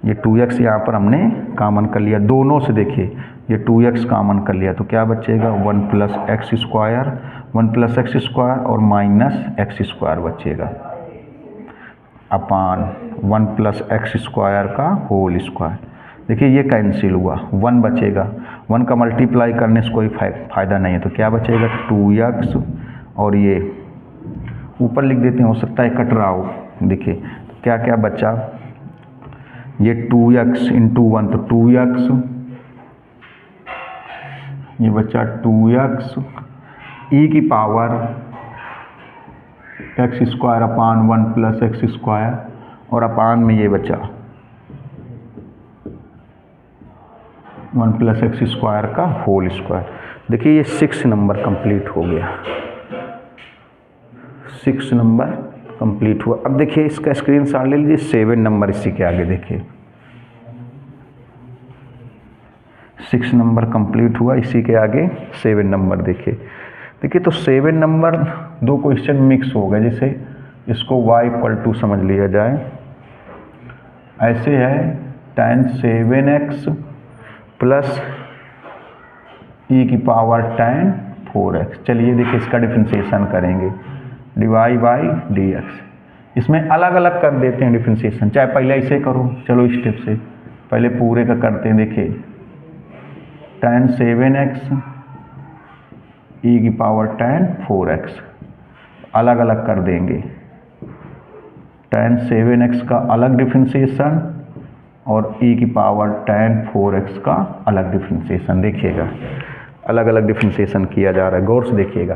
ये 2x यहाँ पर हमने कामन कर लिया, दोनों से देखिए ये 2x कामन कर लिया, तो क्या बचेगा 1 + एक्स स्क्वायर, 1 + एक्स स्क्वायर और माइनस एक्स स्क्वायर बचेगा, अपान 1 + एक्स स्क्वायर का होल स्क्वायर। देखिए ये कैंसिल हुआ, 1 बचेगा, 1 का मल्टीप्लाई करने से कोई फ़ायदा नहीं है, तो क्या बचेगा 2x, और ये ऊपर लिख देते हैं, हो सकता है कट रहा हो। देखिए क्या क्या बचा, ये 2x × 1 तो 2x, ये बचा 2x e⁻x² अपान 1 + एक्स स्क्वायर, और अपान में ये बचा 1 + एक्स स्क्वायर का होल स्क्वायर। देखिए ये 6 नंबर कंप्लीट हो गया, 6 नंबर कंप्लीट हुआ। अब देखिए इसका स्क्रीनशॉट ले लीजिए, 7 नंबर इसी के आगे देखिए, 6 नंबर कंप्लीट हुआ, इसी के आगे 7 नंबर देखिए। देखिए तो 7 नंबर 2 क्वेश्चन मिक्स हो गए, जैसे इसको y = समझ लिया जाए, ऐसे है tan 7x + e⁻tan 4x। चलिए देखिए इसका डिफ्रेंसिएशन करेंगे, dy/dx, इसमें अलग अलग कर देते हैं डिफ्रेंसिएशन, चाहे पहले ऐसे करो, चलो स्टेप से पहले पूरे का करते हैं। देखिए tan 7x e⁻tan 4x अलग अलग कर देंगे, tan 7x का अलग डिफ्रेंसिएशन और e⁻tan 4x का अलग डिफ्रेंसिएशन। देखिएगा अलग अलग डिफ्रेंसिएशन किया जा रहा है, गौर से देखिएगा।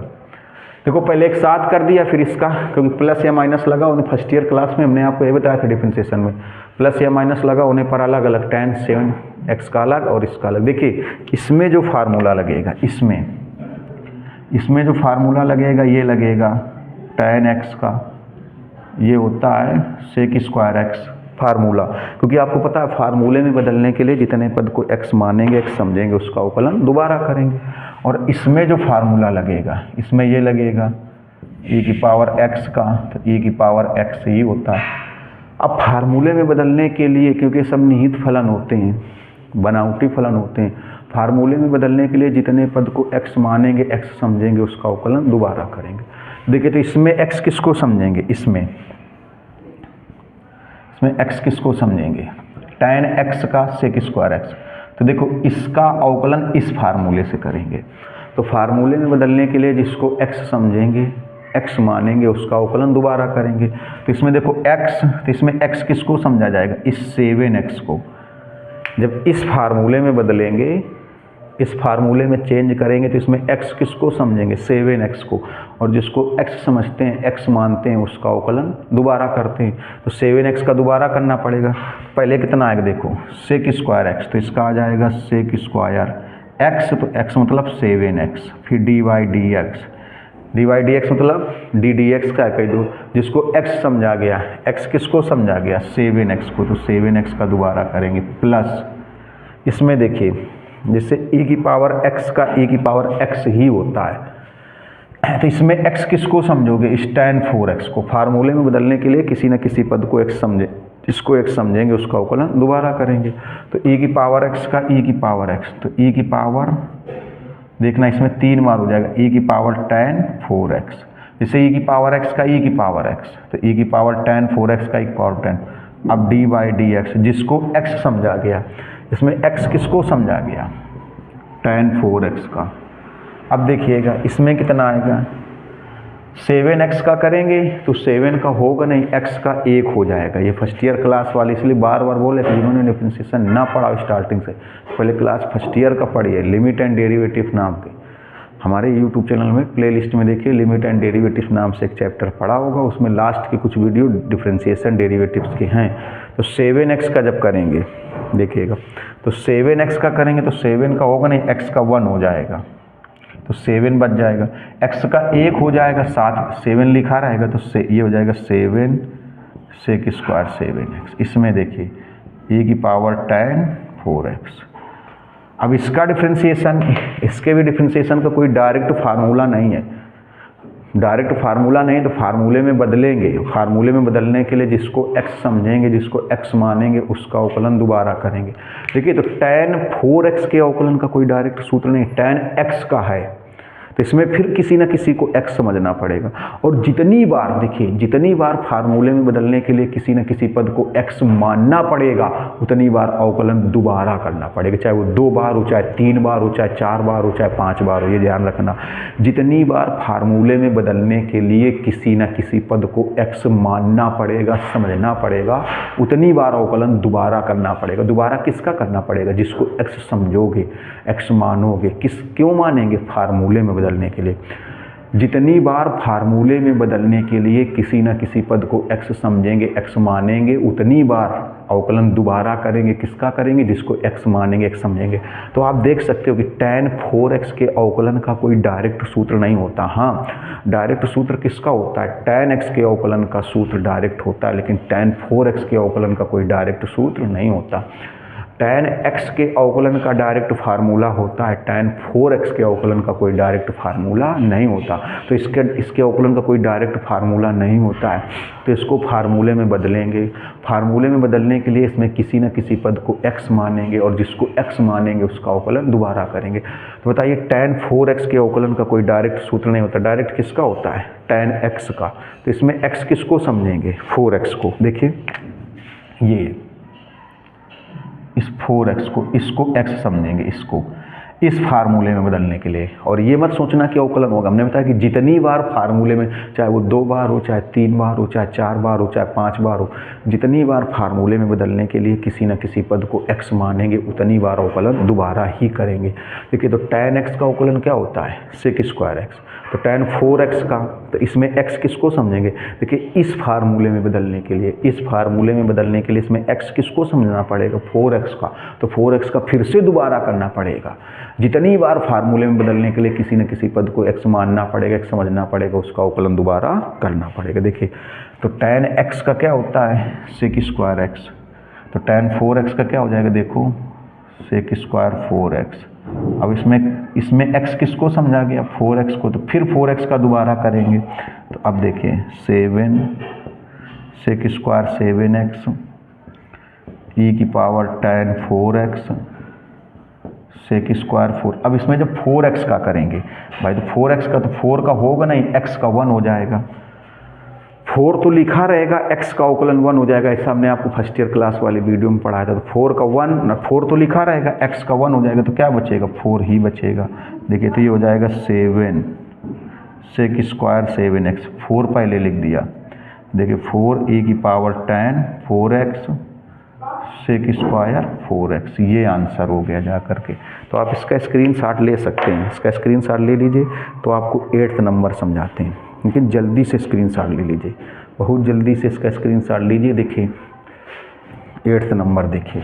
देखो पहले एक साथ कर दिया, फिर इसका, क्योंकि प्लस या माइनस लगा उन्हें फर्स्ट ईयर क्लास में हमने आपको ये बताया था डिफ्रेंसिएशन में, प्लस या माइनस लगा होने पर अलग अलग, tan 7x का अलग और इसका अलग। देखिए इसमें जो फार्मूला लगेगा, इसमें जो फार्मूला लगेगा ये लगेगा tan x का, ये होता है sec²x फार्मूला, क्योंकि आपको पता है फार्मूले में बदलने के लिए जितने पद को x मानेंगे, x समझेंगे, उसका अवकलन दोबारा करेंगे। और इसमें जो फार्मूला लगेगा, इसमें ये लगेगा e⁻x का, तो e⁻x ही होता है। अब फार्मूले में बदलने के लिए, क्योंकि सब निहित फलन होते हैं, बनावटी फलन होते हैं, फार्मूले में बदलने के लिए जितने पद को x मानेंगे, x समझेंगे, उसका अवकलन दोबारा करेंगे। देखिए तो इसमें x किसको समझेंगे, इसमें x किसको समझेंगे, tan x का sec²x। तो देखो इसका अवकलन इस फार्मूले से करेंगे, तो फार्मूले में बदलने के लिए जिसको x समझेंगे, x मानेंगे, उसका अवकलन दोबारा करेंगे। तो इसमें देखो x, तो इसमें x किसको समझा जाएगा, इस 7x को। जब इस फार्मूले में बदलेंगे, इस फार्मूले में चेंज करेंगे, तो इसमें x किसको समझेंगे, 7x को, और जिसको x समझते हैं, x मानते हैं, उसका अवकलन दोबारा करते हैं। तो 7x का दोबारा करना पड़ेगा, पहले कितना आएगा देखो sec²x, तो इसका आ जाएगा sec²x, तो x मतलब 7x, फिर dy/dx, dy/dx मतलब ddx का कह दो, जिसको x समझा गया, x किसको समझा गया, 7x को, तो 7x का दोबारा करेंगे, प्लस इसमें देखिए जैसे e⁻x का e⁻x ही होता है, तो इसमें x किसको समझोगे, tan 4x को। फार्मूले में बदलने के लिए किसी न किसी पद को x समझे, इसको x समझेंगे, उसका अवकलन दोबारा करेंगे। तो e की पावर x का e की पावर x, तो e की पावर देखना इसमें 3 बार हो जाएगा, e की पावर tan 4x, जैसे e की पावर x का e की पावर x, तो e की पावर tan 4x का e की पावर 10। अब d बाई डी एक्स, जिसको x समझा गया, इसमें x किसको समझा गया, tan 4x का। अब देखिएगा इसमें कितना आएगा, 7x का करेंगे तो 7 का होगा नहीं, x का 1 हो जाएगा। ये फर्स्ट ईयर क्लास वाले इसलिए बार बार बोले कि जिन्होंने डिफरेंशिएशन ना पढ़ा स्टार्टिंग से, पहले क्लास फर्स्ट ईयर का पढ़िए, लिमिट एंड डेरिवेटिव नाम के हमारे यूट्यूब चैनल में प्लेलिस्ट में देखिए, लिमिट एंड डेरिवेटिव नाम से एक चैप्टर पढ़ा होगा, उसमें लास्ट के कुछ वीडियो डिफरेंशिएशन डेरिवेटिव्स के हैं। तो 7x का जब करेंगे देखिएगा, तो 7x का करेंगे तो 7 का होगा नहीं, x का 1 हो जाएगा, तो 7 बच जाएगा, x का 1 हो जाएगा, साथ 7 लिखा रहेगा, तो ये हो जाएगा 7 sec स्क्वायर 7x। इसमें देखिए e की पावर tan 4x। अब इसका डिफरेंशिएशन, इसके भी डिफरेंशिएशन का कोई डायरेक्ट फार्मूला नहीं है, डायरेक्ट फार्मूला नहीं, तो फार्मूले में बदलेंगे। फार्मूले में बदलने के लिए जिसको x समझेंगे, जिसको x मानेंगे, उसका अवकलन दोबारा करेंगे। देखिए तो tan 4x के अवकलन का कोई डायरेक्ट सूत्र नहीं, tan x का है, तो इसमें फिर किसी न किसी को x समझना पड़ेगा। और जितनी बार देखिए, जितनी बार फार्मूले में बदलने के लिए किसी न किसी पद को x मानना पड़ेगा, उतनी बार अवकलन दोबारा करना पड़ेगा, चाहे वो 2 बार हो, चाहे 3 बार हो, चाहे 4 बार हो, चाहे 5 बार हो। ये ध्यान रखना, जितनी बार फार्मूले में बदलने के लिए किसी न किसी पद को x मानना पड़ेगा, समझना पड़ेगा, उतनी बार अवकलन दोबारा करना पड़ेगा। दोबारा किसका करना पड़ेगा, जिसको x समझोगे, x मानोगे। क्यों मानेंगे, फार्मूले में बदलने के लिए। जितनी बार फार्मूले में बदलने के लिए किसी न किसी पद को x समझेंगे, x मानेंगे, उतनी बार अवकलन दोबारा करेंगे। किसका करेंगे, जिसको x मानेंगे, x समझेंगे। तो आप देख सकते हो कि tan 4x के अवकलन का कोई डायरेक्ट सूत्र नहीं होता। हाँ, डायरेक्ट सूत्र किसका होता है, tan x के अवकलन का सूत्र डायरेक्ट होता है, लेकिन tan 4x के अवकलन का कोई डायरेक्ट सूत्र नहीं होता। tan x के अवकलन का डायरेक्ट फार्मूला होता है, tan 4x के अवकलन का कोई डायरेक्ट फार्मूला नहीं होता। तो इसके अवकलन का कोई डायरेक्ट फार्मूला नहीं होता है, तो इसको फार्मूले में बदलेंगे। फार्मूले में बदलने के लिए इसमें किसी न किसी पद को x मानेंगे, और जिसको x मानेंगे उसका अवकलन दोबारा करेंगे। तो बताइए tan 4x के अवकलन का कोई डायरेक्ट सूत्र नहीं होता। डायरेक्ट किसका होता है, tan x का। तो इसमें x किसको समझेंगे, 4x को। देखिए ये इस 4x को, इसको x समझेंगे, इसको इस फार्मूले में बदलने के लिए। और ये मत सोचना कि अवकलन होगा, हमने बताया कि जितनी बार फार्मूले में, चाहे वो 2 बार हो, चाहे 3 बार हो, चाहे 4 बार हो, चाहे 5 बार हो, जितनी बार फार्मूले में बदलने के लिए किसी न किसी पद को x मानेंगे, उतनी बार अवकलन दोबारा ही करेंगे। देखिए तो tan x का अवकलन क्या होता है, sec स्क्वायर x। तो tan 4x का, तो इसमें x किसको समझेंगे। देखिए इस फार्मूले में बदलने के लिए, इस फार्मूले में बदलने के लिए इसमें x किसको समझना पड़ेगा, 4x का। तो 4x का फिर से दोबारा करना पड़ेगा। जितनी बार फार्मूले में बदलने के लिए किसी न किसी पद को x मानना पड़ेगा, x समझना पड़ेगा, उसका अवकलन दोबारा करना पड़ेगा। देखिए तो tan x का क्या होता है, sec स्क्वायर x। तो tan 4x का क्या हो जाएगा, देखो sec स्क्वायर 4x। अब इसमें x किसको समझा गया, 4x को। तो फिर 4x का दोबारा करेंगे। तो अब देखिए 7 sec स्क्वायर 7x e की power tan 4x sec square 4। अब इसमें जब 4x का करेंगे भाई, तो 4x का, तो 4 का होगा नहीं, x का 1 हो जाएगा। 4 तो लिखा रहेगा, x का अवकलन 1 हो जाएगा। ऐसा हमने आपको फर्स्ट ईयर क्लास वाले वीडियो में पढ़ाया था। तो 4 का 1, 4 तो लिखा रहेगा, x का 1 हो जाएगा, तो क्या बचेगा, 4 ही बचेगा। देखिए तो ये हो जाएगा 7 sec स्क्वायर 7x, 4 पहले लिख दिया। देखिए 4 e की power tan 4x sec square 4x, ये आंसर हो गया जा करके। तो आप इसका स्क्रीनशॉट ले सकते हैं, इसका स्क्रीनशॉट ले लीजिए, तो आपको 8th नंबर समझाते हैं। लेकिन जल्दी से स्क्रीनशॉट ले लीजिए, बहुत जल्दी से इसका स्क्रीनशॉट लीजिए। देखिए 8th नंबर देखिए,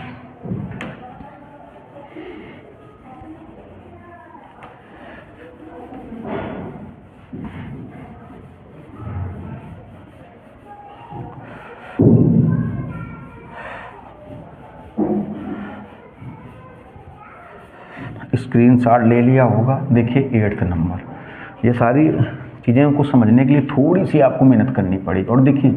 स्क्रीनशॉट ले लिया होगा। देखिए 8th नंबर, ये सारी चीज़ें को समझने के लिए थोड़ी सी आपको मेहनत करनी पड़ेगी। और देखिए,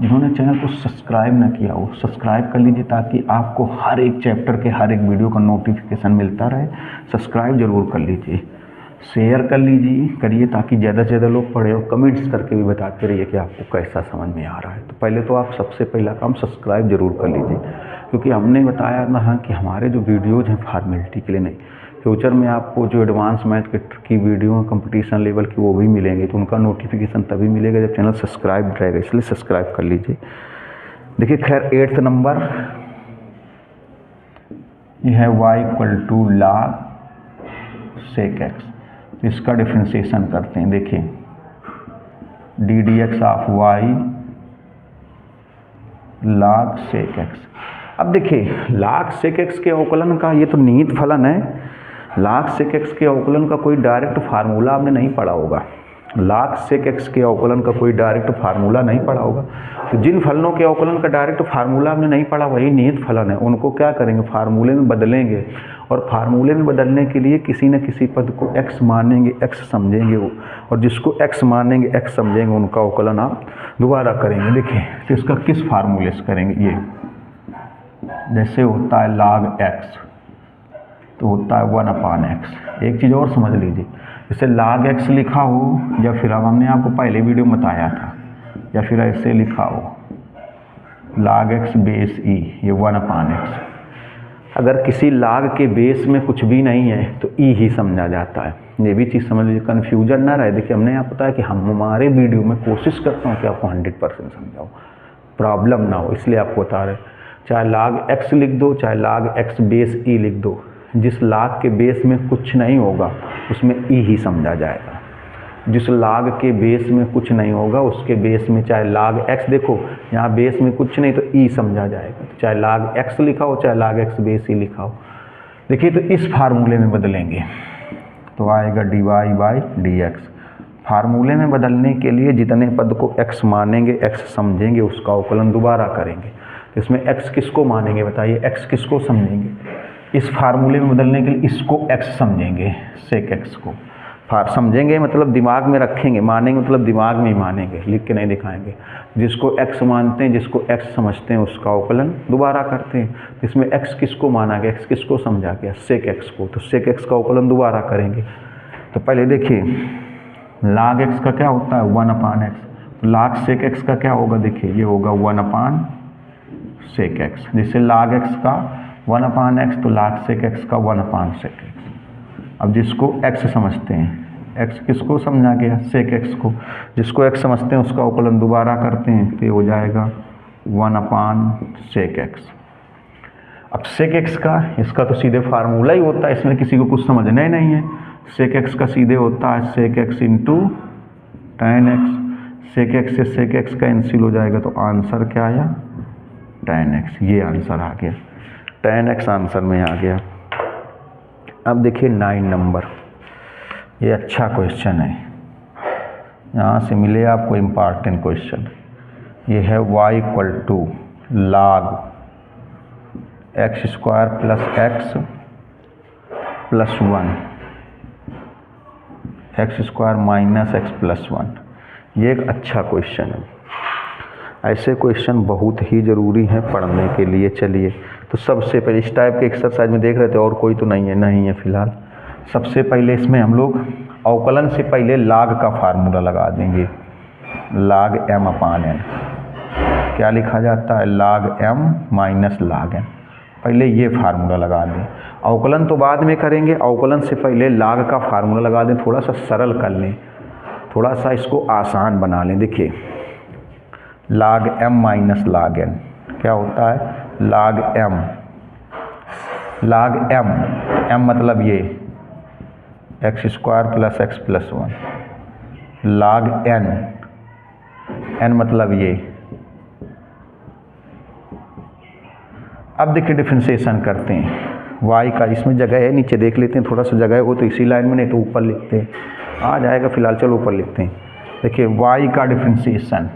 जिन्होंने चैनल को सब्सक्राइब ना किया हो, सब्सक्राइब कर लीजिए ताकि आपको हर एक चैप्टर के हर एक वीडियो का नोटिफिकेशन मिलता रहे। सब्सक्राइब जरूर कर लीजिए, शेयर कर लीजिए, करिए ताकि ज़्यादा से ज़्यादा लोग पढ़े, और कमेंट्स करके भी बताते रहिए कि आपको कैसा समझ में आ रहा है। तो पहले तो आप सबसे पहला काम सब्सक्राइब जरूर कर लीजिए, क्योंकि हमने बताया ना कि हमारे जो वीडियोज़ हैं फॉर्मेलिटी के लिए नहीं, फ्यूचर में आपको जो एडवांस मैथ की वीडियो कंपटीशन लेवल की वो भी मिलेंगे, तो उनका नोटिफिकेशन तभी मिलेगा जब चैनल सब्सक्राइब रहेगा, इसलिए सब्सक्राइब कर लीजिए। देखिए खैर 8th नंबर ये है y = log sec x। इसका डिफ्रेंशिएशन करते हैं। देखिए ddx of y log sec x। अब देखिए log sec x के अवकलन का ये तो निहित फलन है। log sec x के अवकलन का कोई डायरेक्ट फार्मूला आपने नहीं पढ़ा होगा। log sec x के अवकलन का कोई डायरेक्ट फार्मूला नहीं पढ़ा होगा। तो जिन फलनों के अवकलन का डायरेक्ट फार्मूला आपने नहीं पढ़ा, वही निहित फलन है, उनको क्या करेंगे, फार्मूले में बदलेंगे। और फार्मूले में बदलने के लिए किसी न किसी पद को x मानेंगे, x समझेंगे, और जिसको x मानेंगे, x समझेंगे, उनका अवकलन आप दोबारा करेंगे। देखिए तो इसका किस फार्मूले से करेंगे, ये जैसे होता है log x तो होता है 1/x। एक चीज़ और समझ लीजिए, जैसे log x लिखा हो, या फिर अब हमने आपको पहले वीडियो में बताया था, या फिर ऐसे लिखा हो log x बेस e, ये 1/x। अगर किसी log के बेस में कुछ भी नहीं है तो e ही समझा जाता है। ये भी चीज़ समझ लीजिए, कन्फ्यूजन ना रहे। देखिए हमने आपको बताया कि हम हमारे वीडियो में कोशिश करते हैं कि आपको 100% समझाओ, प्रॉब्लम ना हो, इसलिए आपको बता रहे। चाहे log x लिख दो, चाहे log x बेस e लिख दो, जिस log के बेस में कुछ नहीं होगा उसमें e ही समझा जाएगा। जिस log के बेस में कुछ नहीं होगा उसके बेस में चाहे log x, देखो यहाँ बेस में कुछ नहीं तो e समझा जाएगा। तो चाहे log x लिखा हो, चाहे log x बेस e लिखा हो। देखिए तो इस फार्मूले में बदलेंगे तो आएगा dy/dx। फार्मूले में बदलने के लिए जितने पद को x मानेंगे, x समझेंगे, उसका अवकलन दोबारा करेंगे। तो इसमें x किसको मानेंगे बताइए, x किसको समझेंगे। इस फार्मूले में बदलने के लिए इसको x समझेंगे, sec x को। समझेंगे मतलब दिमाग में रखेंगे, मानेंगे मतलब दिमाग में ही मानेंगे, लिख के नहीं दिखाएंगे। जिसको x मानते हैं, जिसको x समझते हैं, उसका अवकलन दोबारा करते हैं। इसमें x किसको माना गया, x किसको समझा गया, sec x को। तो sec x का अवकलन दोबारा करेंगे। तो पहले देखिए log x का क्या होता है 1/x, तो log sec x का क्या होगा, देखिए ये होगा 1/sec x। जैसे log x का 1/x तो log sec x का 1/sec x। अब जिसको x समझते हैं, x किसको समझा गया, sec x को। जिसको x समझते हैं उसका अवकलन दोबारा करते हैं तो ये हो जाएगा 1/sec x। अब sec x का, इसका तो सीधे फार्मूला ही होता है, इसमें किसी को कुछ समझना ही नहीं है। sec x का सीधे होता है sec x × tan x। sec x से sec x का कैंसिल हो जाएगा तो आंसर क्या आया, tan x। ये आंसर आ गया, tan x आंसर में आ गया। अब देखिए 9 नंबर, ये अच्छा क्वेश्चन है, यहाँ से मिले आपको इम्पॉर्टेंट क्वेश्चन। ये है y = log x² + x + 1 x² - x + 1। ये एक अच्छा क्वेश्चन है। ऐसे क्वेश्चन बहुत ही ज़रूरी हैं पढ़ने के लिए। चलिए तो सबसे पहले इस टाइप के एक्सरसाइज में देख रहे थे, और कोई तो नहीं है फिलहाल। सबसे पहले इसमें हम लोग अवकलन से पहले log का फार्मूला लगा देंगे, log m/n। क्या लिखा जाता है, log m - log n। पहले ये फार्मूला लगा दें, अवकलन तो बाद में करेंगे। अवकलन से पहले log का फार्मूला लगा दें, थोड़ा सा सरल कर लें, थोड़ा सा इसको आसान बना लें। देखिए log m - log n क्या होता है, log m मतलब ये x² + x + 1, log n मतलब ये। अब देखिए डिफ्रेंशिएशन करते हैं y का, इसमें जगह है, नीचे देख लेते हैं, थोड़ा सा जगह हो तो इसी लाइन में, नहीं तो ऊपर लिखते हैं, आ जाएगा। फिलहाल चलो ऊपर लिखते हैं। देखिए y का डिफ्रेंशिएशन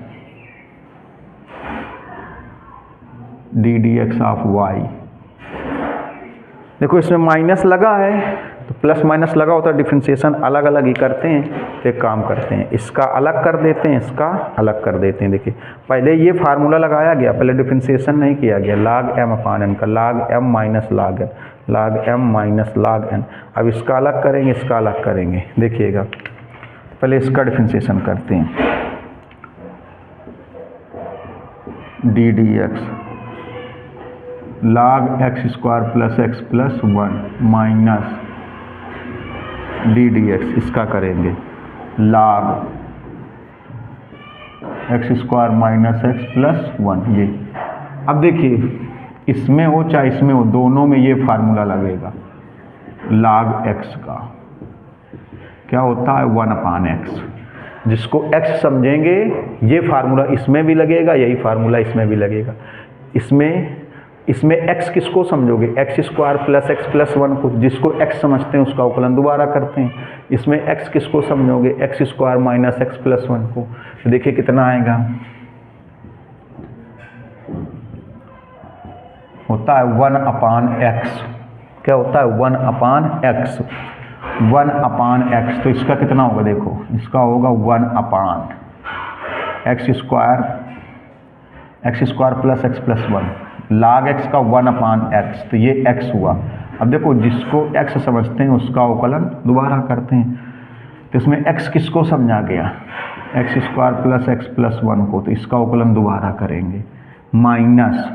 ddx ऑफ y। देखो इसमें माइनस लगा है तो प्लस माइनस लगा होता है, डिफरेंशिएशन अलग अलग ही करते हैं। तो एक काम करते हैं, इसका अलग कर देते हैं, इसका अलग कर देते हैं। देखिए पहले ये फार्मूला लगाया गया, पहले डिफरेंशिएशन नहीं किया गया, log m अपान n का, log m minus log n, log m minus log n। अब इसका अलग करेंगे, इसका अलग करेंगे। देखिएगा पहले इसका डिफरेंशिएशन करते हैं, D d x log x square plus x plus 1 minus d d x, इसका करेंगे log x square minus x plus 1 ये। अब देखिए इसमें हो चाहे इसमें हो, दोनों में ये फार्मूला लगेगा। log x का क्या होता है 1 अपान एक्स, जिसको x समझेंगे ये फार्मूला इसमें भी लगेगा, यही फार्मूला इसमें भी लगेगा। इसमें x किसको समझोगे, x square plus x plus 1 को, जिसको x समझते हैं उसका अवकलन दोबारा करते हैं। इसमें x किसको समझोगे, x square minus x plus 1 को। तो देखिए कितना आएगा, होता है 1 अपान एक्स। क्या होता है 1 अपान एक्स, 1 अपान एक्स। तो इसका कितना होगा, देखो इसका होगा 1 upon x square plus x plus 1, log x का 1 अपान एक्स, तो ये x हुआ। अब देखो जिसको x समझते हैं उसका अवकलन दोबारा करते हैं। तो इसमें x किसको समझा गया, x square plus x plus 1 को, तो इसका अवकलन दोबारा करेंगे, माइनस,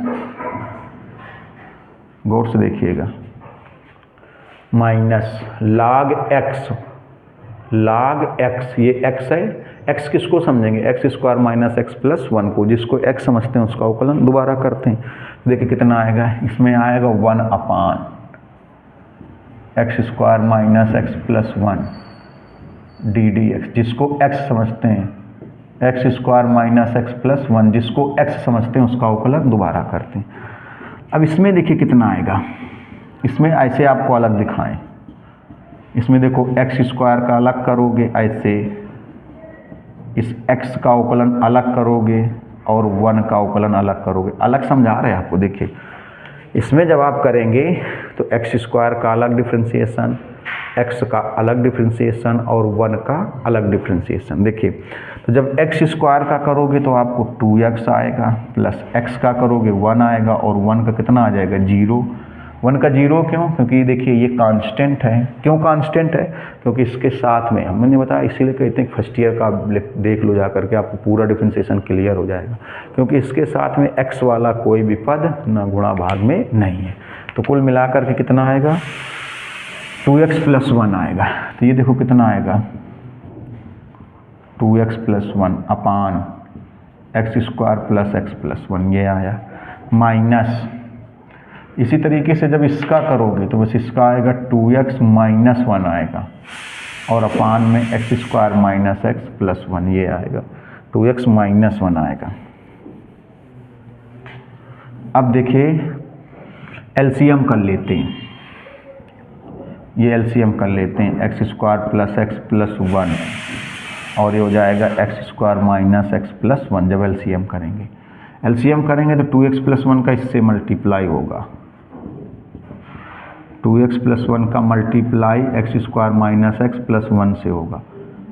गौर से देखिएगा, माइनस log x, ये x है, x किसको समझेंगे, x square minus x plus 1 को, जिसको x समझते हैं उसका अवकलन दोबारा करते हैं। देखिए कितना आएगा, इसमें आएगा 1 upon x square minus x plus 1 d d x, जिसको x समझते हैं, x square minus x plus 1, जिसको x समझते हैं उसका अवकलन दोबारा करते हैं। अब इसमें देखिए कितना आएगा, इसमें ऐसे आपको अलग दिखाएं, इसमें देखो एक्स स्क्वायर का अलग करोगे ऐसे, इस x का अवकलन अलग करोगे और 1 का अवकलन अलग करोगे। अलग समझा रहे हैं आपको। देखिए इसमें जब आप करेंगे तो एक्स स्क्वायर का अलग डिफरेंशिएशन, x का अलग डिफरेंशिएशन और 1 का अलग डिफरेंशिएशन। देखिए तो जब एक्स स्क्वायर का करोगे तो आपको 2x आएगा, प्लस x का करोगे 1 आएगा, और 1 का कितना आ जाएगा 0। 1 का 0 क्यों, क्योंकि देखिए ये कांस्टेंट है। क्यों कांस्टेंट है, क्योंकि इसके साथ में मैंने बताया, इसीलिए कहते हैं फर्स्ट ईयर का देख लो जा करके, आपको पूरा डिफरेंशिएशन क्लियर हो जाएगा। क्योंकि इसके साथ में x वाला कोई भी पद ना गुणा भाग में नहीं है। तो कुल मिलाकर के कितना आएगा, 2x प्लस 1 आएगा। तो ये देखो कितना आएगा, 2x plus 1 upon x square plus x plus 1, ये आया, माइनस। इसी तरीके से जब इसका करोगे तो बस इसका आएगा 2x माइनस 1 आएगा, और अपान में x square minus x plus 1, ये आएगा 2x माइनस 1 आएगा। अब देखिए एलसीएम कर लेते हैं, ये एलसीएम कर लेते हैं, x square plus x plus 1 और ये हो जाएगा x square minus x plus 1। जब एलसीएम करेंगे तो 2x प्लस 1 का इससे मल्टीप्लाई होगा, 2x प्लस 1 का multiply x square minus x plus 1 से होगा,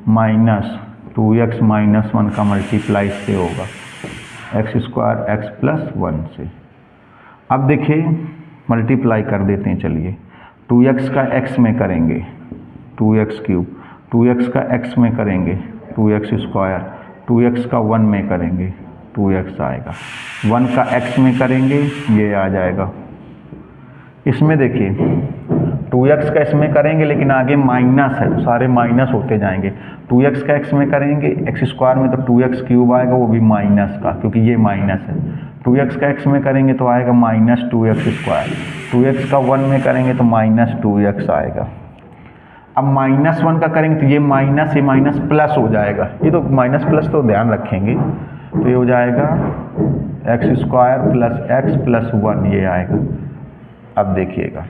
माइनस 2x माइनस 1 का मल्टीप्लाई से होगा एक्स स्क्वायर एक्स प्लस 1 से। अब देखिए मल्टीप्लाई कर देते हैं, चलिए 2x का x में करेंगे 2x क्यूब, 2x का x में करेंगे 2x स्क्वायर, 2x का 1 में करेंगे 2x आएगा, 1 का x में करेंगे ये आ जाएगा। इसमें देखिए 2x का इसमें करेंगे लेकिन आगे माइनस है तो सारे माइनस होते जाएंगे। 2x का x में करेंगे एक्स स्क्वायर में तो 2x क्यूब आएगा, वो भी माइनस का, क्योंकि ये माइनस है। 2x का x में करेंगे तो आएगा माइनस 2x स्क्वायर, 2x का 1 में करेंगे तो माइनस 2x आएगा। अब माइनस 1 का करेंगे तो ये माइनस, ये माइनस प्लस हो जाएगा, ये तो माइनस प्लस तो ध्यान रखेंगे, तो ये हो जाएगा x square plus x plus 1, ये आएगा। अब देखिएगा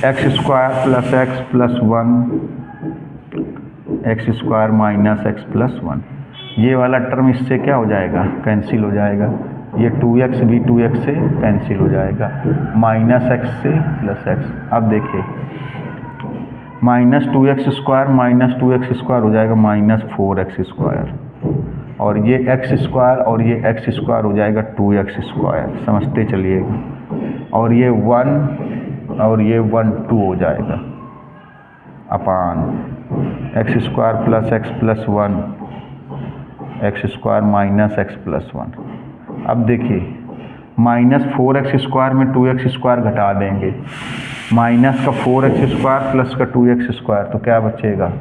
x square plus x plus 1, x square minus x plus 1, ये वाला टर्म इससे क्या हो जाएगा, कैंसिल हो जाएगा। ये 2x भी 2x से कैंसिल हो जाएगा, -x से +x। अब देखिए -2x² हो जाएगा -4x², और ये x² और ये x² हो जाएगा 2x², समझते चलिएगा। और ये 1 और ये 1 2 हो जाएगा अपान x² + x + 1 x² - x + 1। अब देखिए -4x² में 2x² घटा देंगे, माइनस का 4x² प्लस का 2x², तो क्या बचेगा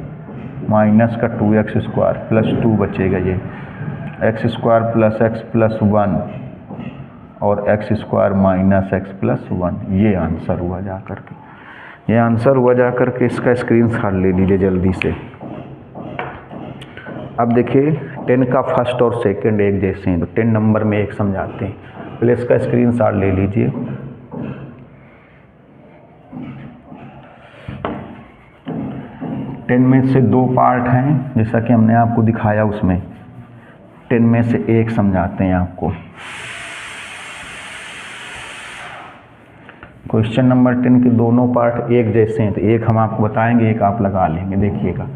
माइनस का 2x² + 2 बचेगा, ये x² + x + 1 और x² - x + 1। ये आंसर हुआ जा करके, ये आंसर हुआ जा करके। इसका स्क्रीनशॉट ले लीजिए जल्दी से। अब देखिए 10 का फर्स्ट और सेकंड एक जैसे हैं, तो 10 नंबर में एक समझाते हैं। पहले इसका स्क्रीनशॉट ले लीजिए। टेन में से 2 पार्ट हैं, जैसा कि हमने आपको दिखाया उसमें। 10 में से एक समझाते हैं आपको। क्वेश्चन नंबर 10 के दोनों पार्ट एक जैसे हैं, तो एक हम आपको बताएंगे, एक आप लगा लेंगे। देखिएगा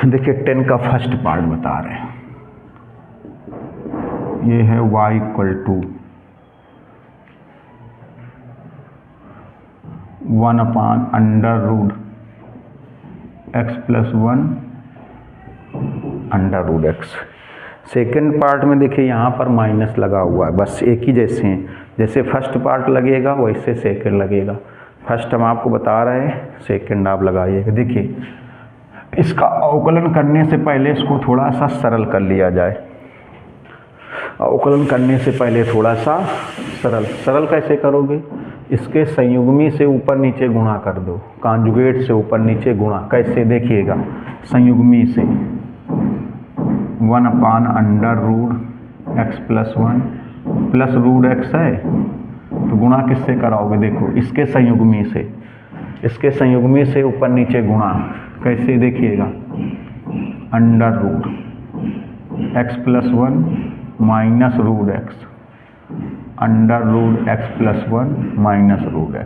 देखिए 10 का फर्स्ट पार्ट बता रहे हैं। ये है y = 1/√x + 1 √x। Second part में देखिए यहाँ पर माइनस लगा हुआ है, बस एक ही जैसे हैं। जैसे फर्स्ट पार्ट लगेगा वैसे सेकेंड लगेगा। फर्स्ट हम आपको बता रहे हैं, सेकेंड आप लगाइएगा। देखिए इसका अवकलन करने से पहले इसको थोड़ा सा सरल कर लिया जाए। अवकलन करने से पहले थोड़ा सा सरल कैसे करोगे? इसके संयुग्मी से ऊपर नीचे गुणा कर दो, कॉन्जुगेट से ऊपर नीचे गुणा। कैसे? देखिएगा संयुग्मी से 1/√x + 1 प्लस √x है, तो गुणा किससे कराओगे? देखो इसके संयुग्मी से ऊपर नीचे गुणा। कैसे? देखिएगा √x + 1 - √x, √x + 1 - √x।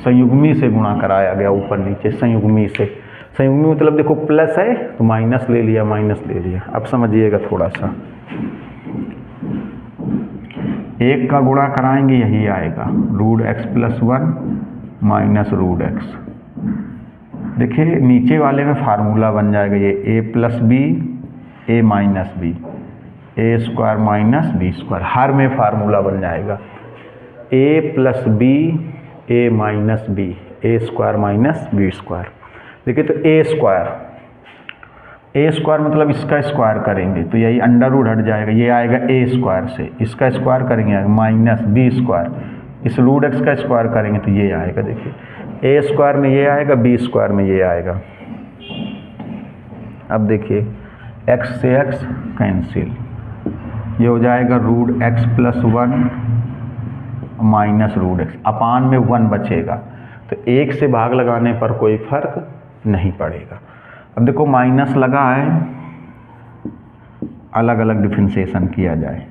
संयुग्मी से गुणा कराया गया ऊपर नीचे, संयुग्मी से। संयुग्मी मतलब देखो प्लस है तो माइनस ले लिया, अब समझिएगा थोड़ा सा। एक का गुणा कराएंगे यही आएगा, √x + 1 - √x। देखिए नीचे वाले में फार्मूला बन जाएगा ये a + b a - b, a² - b²। हर में फार्मूला बन जाएगा a + b a - b, a² - b²। देखिए तो a² मतलब इसका स्क्वायर करेंगे तो यही √ हट जाएगा, ये आएगा a² से। इसका स्क्वायर करेंगे -b², इस √x का स्क्वायर करेंगे तो ये आएगा। देखिए a² में ये आएगा, b² में ये आएगा। अब देखिए x से x कैंसिल, ये हो जाएगा √x + 1 - √x। अपान में 1 बचेगा, तो 1 से भाग लगाने पर कोई फर्क नहीं पड़ेगा। अब देखो माइनस लगा है, अलग अलग डिफरेंशिएशन किया जाए।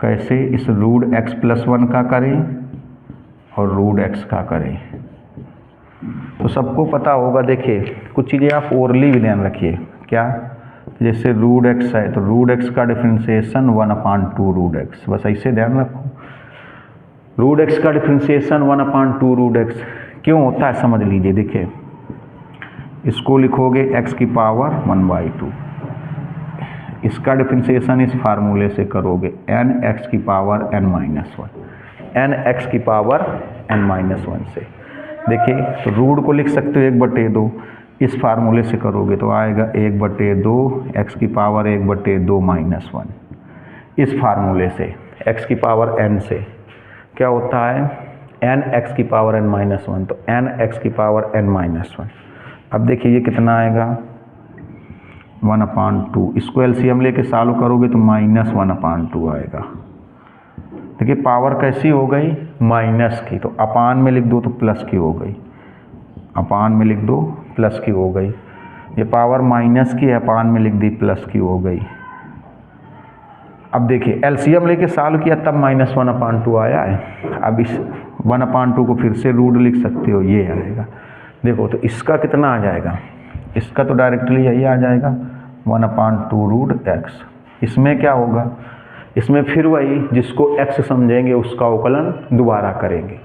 कैसे? इस √x + 1 का करें और √x का करें, तो सबको पता होगा। देखिए कुछ चीज़ें आप ओरली भी ध्यान रखिए। क्या? जैसे √x है तो √x का डिफरेंशिएशन 1/2√x, बस ऐसे ध्यान रखो। √x का डिफरेंशिएशन 1/2√x क्यों होता है समझ लीजिए। देखिए इसको लिखोगे x की पावर 1/2, इसका डिफरेंशिएशन इस फार्मूले से करोगे nx की पावर n-1, nx की पावर n-1 से। देखिए तो रूट को लिख सकते हो 1/2, इस फार्मूले से करोगे तो आएगा 1/2 x की पावर 1/2 - 1। इस फार्मूले से x की पावर n से क्या होता है nx की पावर n-1, तो nx की पावर n-1। अब देखिए ये कितना आएगा 1/2, इसको एलसीएम लेके सॉल्व करोगे तो -1/2 आएगा। देखिए पावर कैसी हो गई, माइनस की, तो अपान में लिख दो तो प्लस की हो गई, अपान में लिख दो प्लस की हो गई। ये पावर माइनस की है, अपान में लिख दी प्लस की हो गई। अब देखिए एलसीएम लेके सॉल्व किया तब -1/2 आया है। अब इस 1/2 को फिर से रूट लिख सकते हो, ये आएगा। देखो तो इसका कितना आ जाएगा, इसका तो डायरेक्टली यही आ जाएगा 1/2 रूट एक्स। इसमें क्या होगा, इसमें फिर वही जिसको x समझेंगे उसका अवकलन दोबारा करेंगे,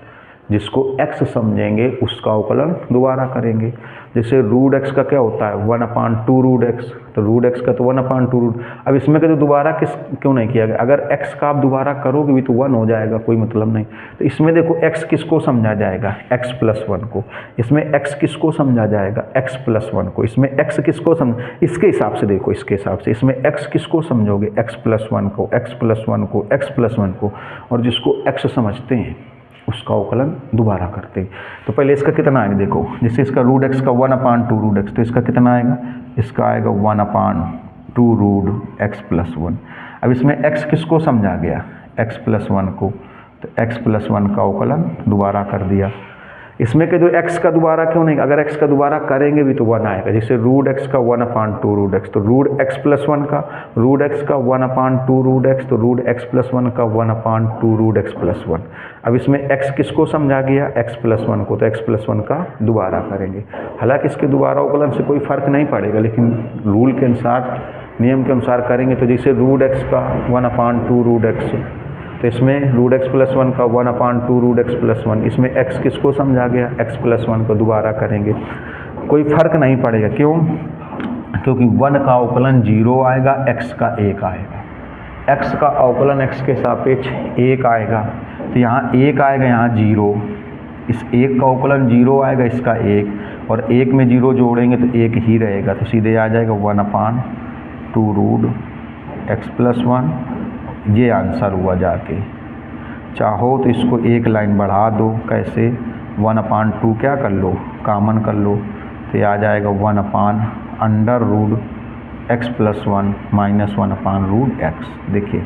जिसको x समझेंगे उसका अवकलन दोबारा करेंगे। जैसे रूट x का क्या होता है 1/2 रूट x, तो रूट x का तो 1/2 रूट। अब इसमें का तो दोबारा क्यों नहीं किया गया, अगर x का आप दोबारा करोगे भी तो 1 हो जाएगा, कोई मतलब नहीं। तो इसमें देखो x किसको समझा जाएगा, x+1 को। इसमें x किसको समझा जाएगा, x+1 को। इसमें x किसको समझ, इसके हिसाब से देखो, इसके हिसाब से इसमें x किसको समझोगे, x+1 को, x+1 को, x+1 को, और जिसको x समझते हैं उसका अवकलन दोबारा करते हैं। तो पहले इसका कितना आएगा देखो, जैसे इसका रूट x का 1/2 रूट x, तो इसका कितना आएगा, इसका आएगा 1/2 रूट x+1। अब इसमें x किसको समझा गया, x+1 को, तो x+1 का अवकलन दोबारा कर दिया। इसमें के जो x का दोबारा क्यों नहीं, अगर x का दोबारा करेंगे भी तो 1 आएगा। जैसे रूट x का 1/2 रूट x, तो रूट x+1 का, रूट x का 1/2 रूट x, तो रूट x+1 का 1/2 रूट x+1। अब इसमें x किसको समझा गया, x+1 को, तो x+1 का दोबारा करेंगे। हालांकि इसके दोबारा अवकलन से कोई फर्क नहीं पड़ेगा, लेकिन रूल के अनुसार, नियम के अनुसार करेंगे। तो जैसे रूट x का 1/2 रूट x, तो इसमें रूट x+1 का 1/2 रूट x+1, इसमें x किसको समझा गया, x+1 को दोबारा करेंगे, कोई फर्क नहीं पड़ेगा। क्यों, क्योंकि 1 का अवकलन 0 आएगा, x का 1 आएगा, x का अवकलन x के सापेक्ष 1 आएगा, तो यहाँ 1 आएगा, यहाँ 0, इस 1 का अवकलन 0 आएगा, इसका 1, और 1 में 0 जोड़ेंगे तो 1 ही रहेगा, तो सीधे आ जाएगा 1/2 रूट x+1। ये आंसर हुआ जाके। चाहो तो इसको एक लाइन बढ़ा दो, कैसे, 1/2 क्या कर लो, कॉमन कर लो, तो ये आ जाएगा 1/√x+1 -1/√x। देखिए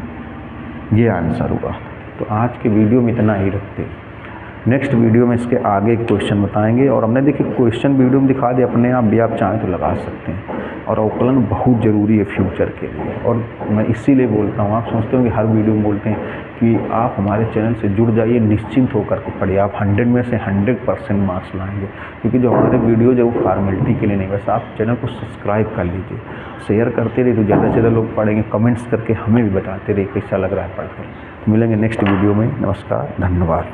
ये आंसर हुआ। तो आज के वीडियो में इतना ही रखते, नेक्स्ट वीडियो में इसके आगे क्वेश्चन बताएंगे। और हमने देखिए क्वेश्चन वीडियो में दिखा दिया, अपने आप भी आप चाहें तो लगा सकते हैं। और अवकलन बहुत ज़रूरी है फ्यूचर के लिए, और मैं इसीलिए बोलता हूँ, आप सोचते हो कि हर वीडियो में बोलते हैं कि आप हमारे चैनल से जुड़ जाइए, निश्चिंत होकर के पढ़िए, आप 100 में से 100% मार्क्स लाएंगे। क्योंकि जो हमारे वीडियो जो फॉर्मेलिटी के लिए नहीं, बस आप चैनल को सब्सक्राइब कर लीजिए, शेयर करते रहिए, तो ज़्यादा से ज़्यादा लोग पढ़ेंगे। कमेंट्स करके हमें भी बताते रहिए कैसा लग रहा है पढ़कर। मिलेंगे नेक्स्ट वीडियो में। नमस्कार, धन्यवाद।